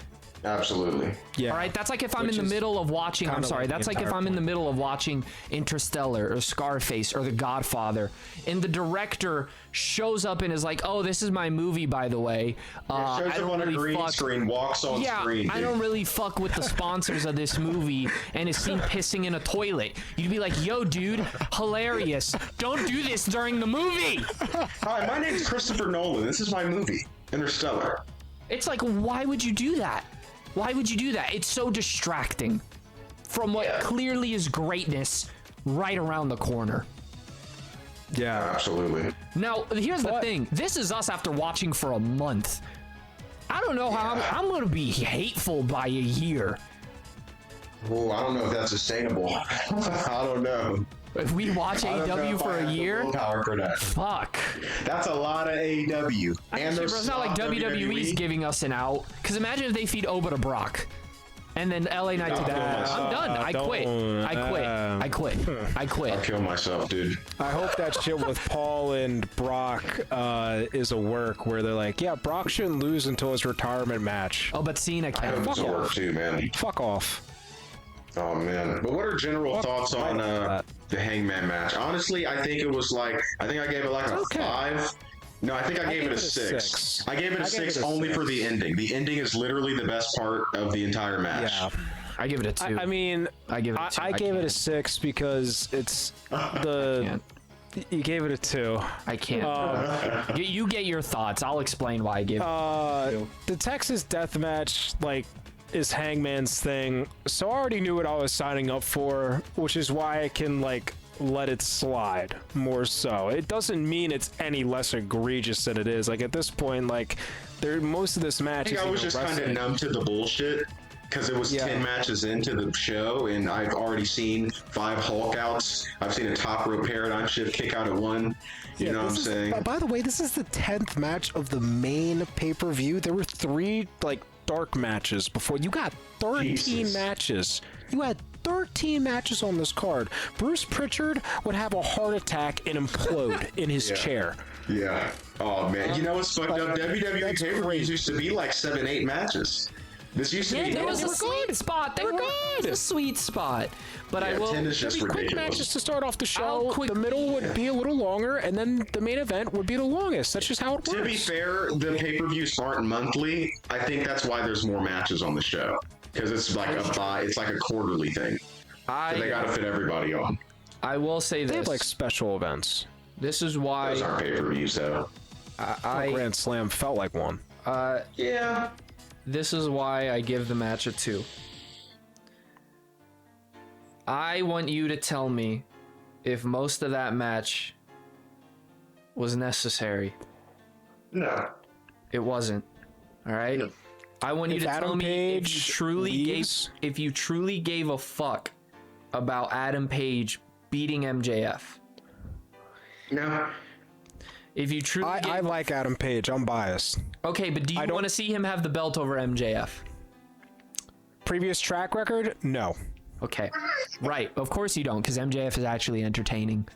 Absolutely. Yeah. All right, that's like if I'm in Which the is middle of watching. I'm kinda sorry, like the that's like if entire I'm in the point. middle of watching Interstellar or Scarface or The Godfather, and the director shows up and is like, "Oh, this is my movie, by the way." Shows I up don't on a really green fuck. screen, walks on Yeah, screen. I dude. don't really fuck with the sponsors of this movie and is seen pissing in a toilet. You'd be like, "Yo, dude, hilarious. Don't do this during the movie." Hi, my name's Christopher Nolan. This is my movie, Interstellar. It's like, why would you do that? Why would you do that? It's so distracting from what clearly is greatness right around the corner. Yeah. Absolutely. Now, here's the thing. This is us after watching for a month. I don't know how I'm going to be hateful by a year. Oh, I don't know if that's sustainable. I don't know. If we watch I don't know AEW if for I a have the year, willpower for that. fuck. That's a lot of AEW. And there's It's not like WWE's giving us an out. Because imagine if they feed Oba to Brock. And then LA Knight to I'll kill that. myself. I'm done. I quit. I I'll quit. kill myself, dude. I hope that shit with Paul and Brock is a work where they're like, yeah, Brock shouldn't lose until his retirement match. Oh, but Cena I can. hope it's a work too, man. Fuck off. Oh man. But what are general thoughts on the Hangman match? Honestly, I think it was like I gave it like a 5. No, I think I gave it a 6. I gave it a 6 only for the ending. The ending is literally the best part of the entire match. Yeah. I give it a 2. I mean, I give it a 2. I gave it a 6 because it's the. You gave it a 2. I can't. You get your thoughts. I'll explain why I gave it a 2. The Texas death match, like, is Hangman's thing, so I already knew what I was signing up for, which is why I can, like, let it slide more so. It doesn't mean it's any less egregious than it is. Like, at this point, like, most of this match is, I was just kind of numb to the bullshit because it was 10 matches into the show, and I've already seen 5 Hulk outs. I've seen a top rope paradigm shift kick out at 1. You know what I'm saying? By the way, this is the 10th match of the main pay-per-view. There were 3, like, dark matches before. You got 13 matches. You had 13 matches on this card. Bruce Pritchard would have a heart attack and implode in his chair. Yeah. Oh, man. You know what's fucked up? WWE pay-per-views used to be like 7-8 matches. This used to be... There was a sweet spot. They were good. It was a sweet spot. But I will... 10 is just Quick ridiculous. matches to start off the show. The middle would be a little longer, and then the main event would be the longest. That's just how it works. To be fair, the pay-per-views aren't monthly. I think that's why there's more matches on the show. Because it's like it's like a quarterly thing. So they gotta fit everybody on. I will say this. They have, like, special events. This is why... Those aren't pay-per-views, though. Grand Slam felt like one. Yeah. This is why I give the match a 2. I want you to tell me if most of that match was necessary. No. It wasn't. All right? No. I want you to tell me if you truly gave a fuck about Adam Page beating MJF. No. If you truly I like Adam Page. I'm biased. Okay, but do you want to see him have the belt over MJF? Previous track record? No. Okay. Right. Of course you don't, because MJF is actually entertaining.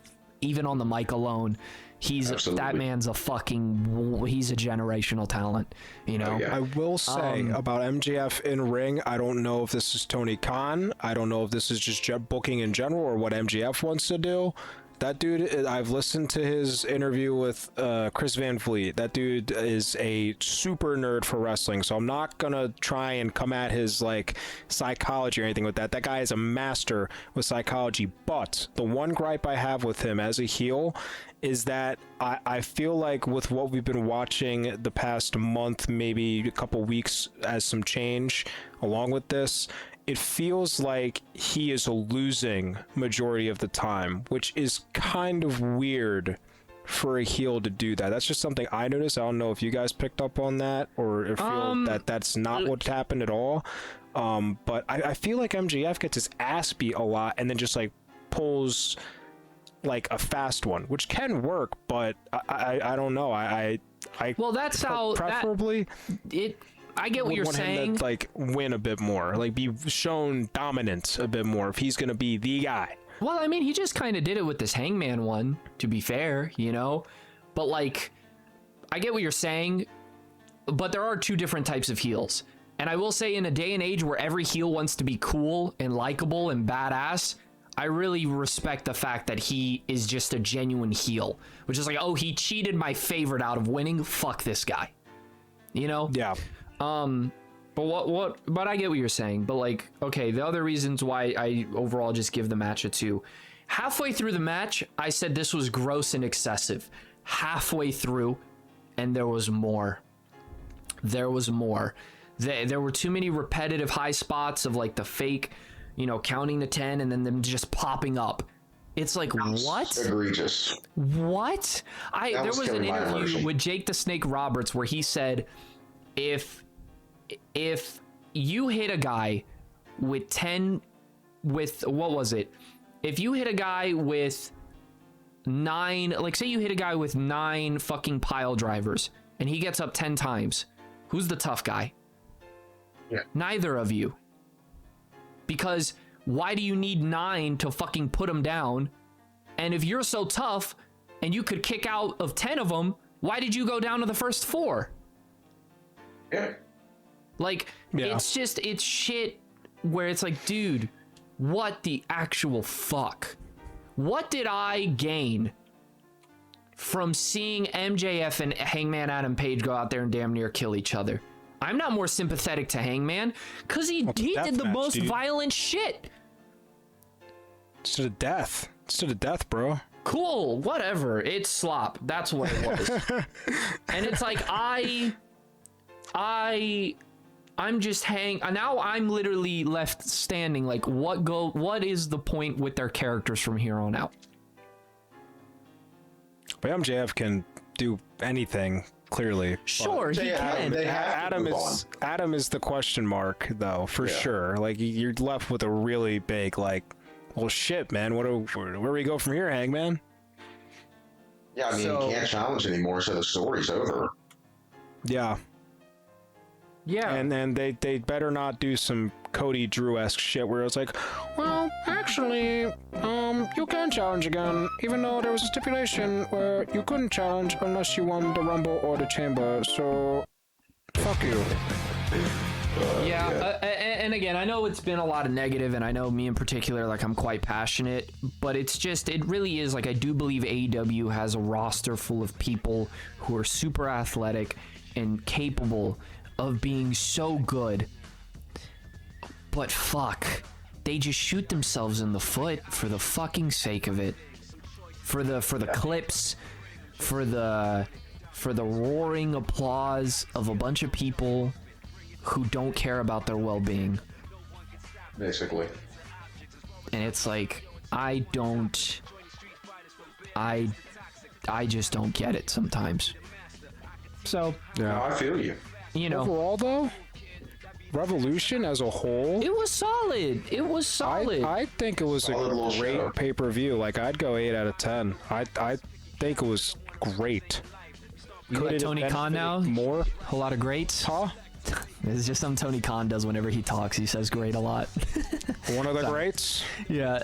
Even on the mic alone. That man's a fucking... He's a generational talent, you know? I will say about MJF in ring, I don't know if this is Tony Khan. I don't know if this is just booking in general or what MJF wants to do. That dude, I've listened to his interview with Chris Van Vliet. That dude is a super nerd for wrestling, so I'm not gonna try and come at his, like, psychology or anything with that. That guy is a master with psychology, but the one gripe I have with him as a heel is that I feel like with what we've been watching the past month, maybe a couple weeks as some change along with this, it feels like he is losing majority of the time, which is kind of weird for a heel to do that. That's just something I noticed. I don't know if you guys picked up on that or feel that that's not what's happened at all. But I feel like MJF gets his ass beat a lot and then just, like, pulls, like, a fast one, which can work, but I don't know. Well, that's how... Preferably... I get what you're saying. To, like, win a bit more, like, be shown dominant a bit more if he's gonna be the guy. Well, I mean, he just kind of did it with this Hangman one, to be fair, you know? But, like, I get what you're saying, but there are 2 different types of heels. And I will say, in a day and age where every heel wants to be cool and likable and badass, I really respect the fact that he is just a genuine heel, which is like, oh, he cheated my favorite out of winning. Fuck this guy, you know? Yeah. But I get what you're saying. But, like, okay, the other reasons why I overall just give the match a 2. Halfway through the match, I said this was gross and excessive. Halfway through, and there was more. There was more. There were too many repetitive high spots of, like, the fake, you know, counting to 10 and then them just popping up. It's like, what? Egregious. What? There was an interview with Jake the Snake Roberts where he said, if you hit a guy with 10, with, what was it? If you hit a guy with 9, like, say you hit a guy with 9 fucking pile drivers and he gets up 10 times, who's the tough guy? Yeah. Neither of you. Because why do you need 9 to fucking put him down? And if you're so tough and you could kick out of 10 of them, why did you go down to the first 4? Yeah. Like, it's just, it's shit where it's like, dude, what the actual fuck? What did I gain from seeing MJF and Hangman Adam Page go out there and damn near kill each other? I'm not more sympathetic to Hangman because he did the most violent shit. It's to the death. It's to the death, bro. Cool, whatever. It's slop. That's what it was. And it's like I'm just now I'm literally left standing like what is the point with their characters from here on out? But MJF can do anything, clearly. Sure, he can. Adam is the question mark, though, for sure. Like, you're left with a really big, like, well, shit, man. Where do we go from here, Hangman? Yeah, I mean, he can't challenge anymore, so the story's over. Yeah. Yeah. And then they better not do some Cody Drew-esque shit where it's like, well, actually, you can challenge again, even though there was a stipulation where you couldn't challenge unless you won the Rumble or the Chamber, so fuck you. And again, I know it's been a lot of negative, and I know me in particular, like, I'm quite passionate, but it's just, it really is, like, I do believe AEW has a roster full of people who are super athletic and capable of being so good, but fuck, they just shoot themselves in the foot for the fucking sake of it, for the clips, for the roaring applause of a bunch of people who don't care about their well-being, basically. And it's like, I just don't get it sometimes. So yeah, I feel you. You know, overall though, Revolution as a whole, it was solid. I think it was a great pay-per-view. Like, I'd go 8 out of 10. I think it was great. You like Tony Khan now? More? A whole lot of greats? Huh? It's just something Tony Khan does whenever he talks. He says great a lot. One of the greats? Yeah.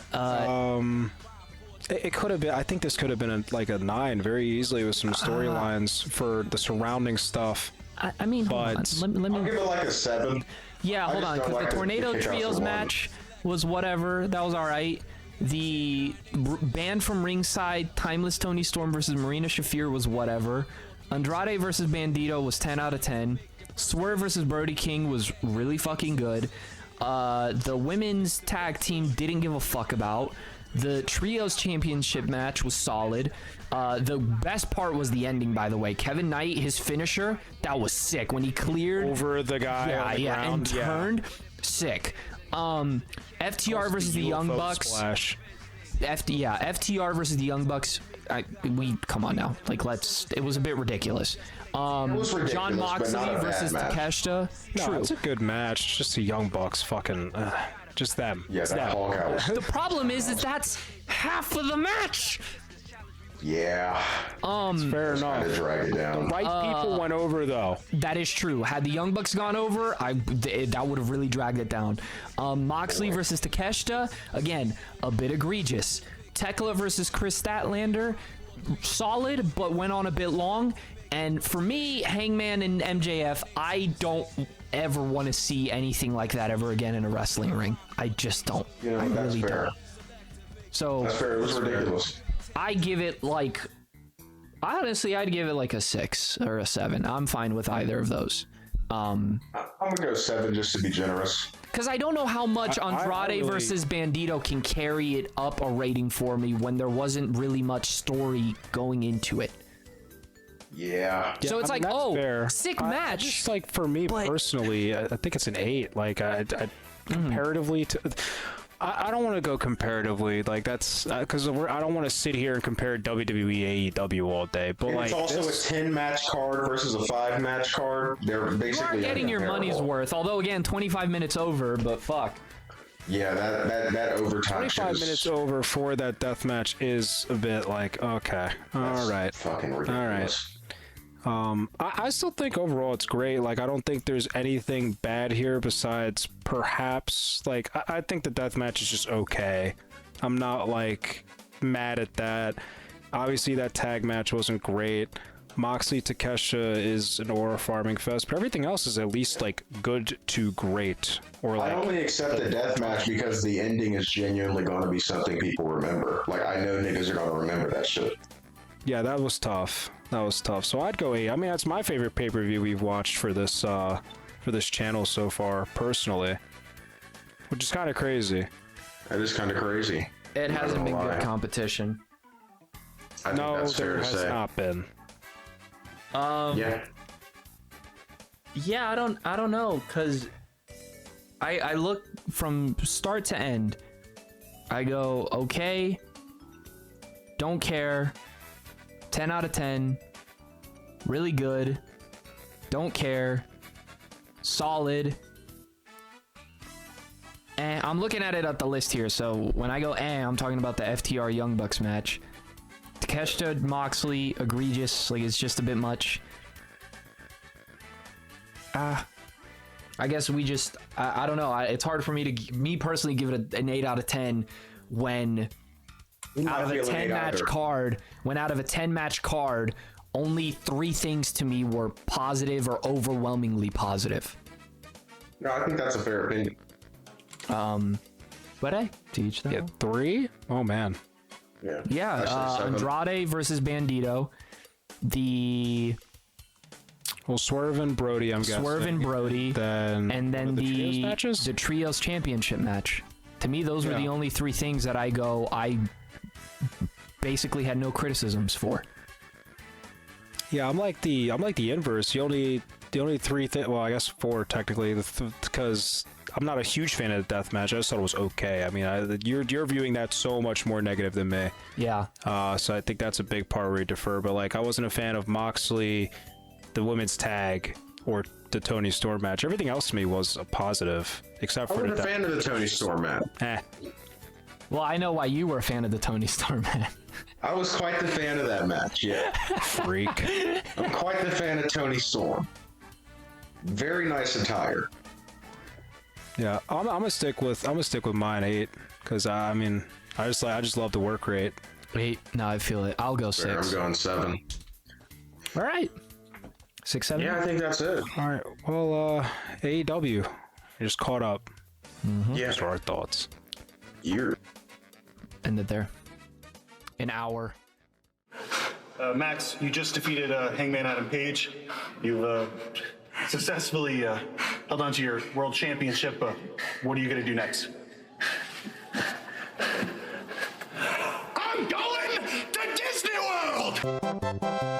It could have been. I think this could have been a 9 very easily with some storylines for the surrounding stuff. I mean, hold on. Let me I'll give it like a 7. Yeah, hold on, because the Tornado Trios match was whatever. That was all right. The band from ringside, Timeless Tony Storm versus Marina Shafir was whatever. Andrade versus Bandido was 10 out of 10. Swerve versus Brody King was really fucking good. The women's tag team didn't give a fuck about. The Trios Championship match was solid. The best part was the ending, by the way. Kevin Knight, his finisher, that was sick. When he cleared over the guy on the ground, and turned, sick. FTR versus the Young Bucks. Splash. FTR versus the Young Bucks. Come on now. Like, it was a bit ridiculous. Ridiculous, John Moxley versus Takeshita. No, it's a good match. Just the Young Bucks, fucking, just them. Yeah, that Hulk out. The problem is that's half of the match. Yeah. Fair enough. To drag it down. The right people went over, though. That is true. Had the Young Bucks gone over, that would have really dragged it down. Moxley versus Takeshita, again, a bit egregious. Tekla versus Chris Statlander, solid, but went on a bit long. And for me, Hangman and MJF, I don't ever want to see anything like that ever again in a wrestling ring. I just don't. You know, I that's really fair. don't. So that's fair. It was ridiculous. I give it honestly, I'd give it like a 6 or a 7. I'm fine with either of those. I'm gonna go 7 just to be generous. Because I don't know how much Andrade versus Bandido can carry it up a rating for me when there wasn't really much story going into it. Yeah. So it's fair. Sick match. Just like for me personally, I think it's an 8. Like I comparatively to, I don't want to go comparatively. Like that's because I don't want to sit here and compare WWE AEW all day. But and like it's also a 10-match card versus a 5-match card. They're basically getting your money's worth. Although again, 25 minutes over, but fuck. Yeah, that overtime. 25 minutes over for that death match is a bit like okay, all right, fucking ridiculous. All right. I still think overall it's great. Like, I don't think there's anything bad here besides perhaps, like, I think the deathmatch is just okay. I'm not, like, mad at that. Obviously, that tag match wasn't great. Moxley Takeshita is an aura farming fest, but everything else is at least, like, good to great. Or like, I only accept the deathmatch because the ending is genuinely going to be something people remember. Like, I know niggas are going to remember that shit. Yeah, that was tough. So I'd go 8. I mean, that's my favorite pay-per-view we've watched for this for this channel so far, personally, which is kind of crazy. That is kind of crazy. It hasn't been lie. good competition. I think No, that's fair there to has say. not been. Yeah. Yeah, I don't know, cause I look from start to end. I go, okay, don't care, 10 out of 10, really good, don't care, solid. And I'm looking at it at the list here, so when I go I'm talking about the FTR Young Bucks match. Takeshita, Moxley, egregious, like it's just a bit much. I guess we just, I don't know. It's hard for me personally, give it an 8 out of 10 when out of a 10 match card, only 3 things to me were positive or overwhelmingly positive. No, I think that's a fair opinion. But hey, to each their Yeah, own. 3? Oh man. Yeah. Yeah, Andrade versus Bandido. Well, Swerve and Brody, I'm guessing. Swerve and Brody, Then and then what are the trios matches? the trios championship match. To me, those were the only 3 things that I basically had no criticisms for. Yeah, I'm like the inverse. The only 3 things. Well, I guess 4 technically, because I'm not a huge fan of the death match. I just thought it was okay. I mean, you're viewing that so much more negative than me. Yeah. So I think that's a big part where we defer. But like, I wasn't a fan of Moxley, the women's tag, or the Tony Storm match. Everything else to me was a positive, except I for wasn't a fan of the Tony Storm match. Well, I know why you were a fan of the Tony Storm match. I was quite the fan of that match, yeah. Freak. I'm quite the fan of Tony Storm. Very nice attire. Yeah, I'm gonna stick with mine 8, because I mean, I just love the work rate. 8. No, I feel it. I'll go 6. There, I'm going 7. All right. 6, 7. Yeah, I think that's it. All right. Well, AEW, I just caught up. Yeah. Just our thoughts. You're Ended there. An hour. Max, you just defeated Hangman Adam Page. You've successfully held on to your world championship. What are you going to do next? I'm going to Disney World!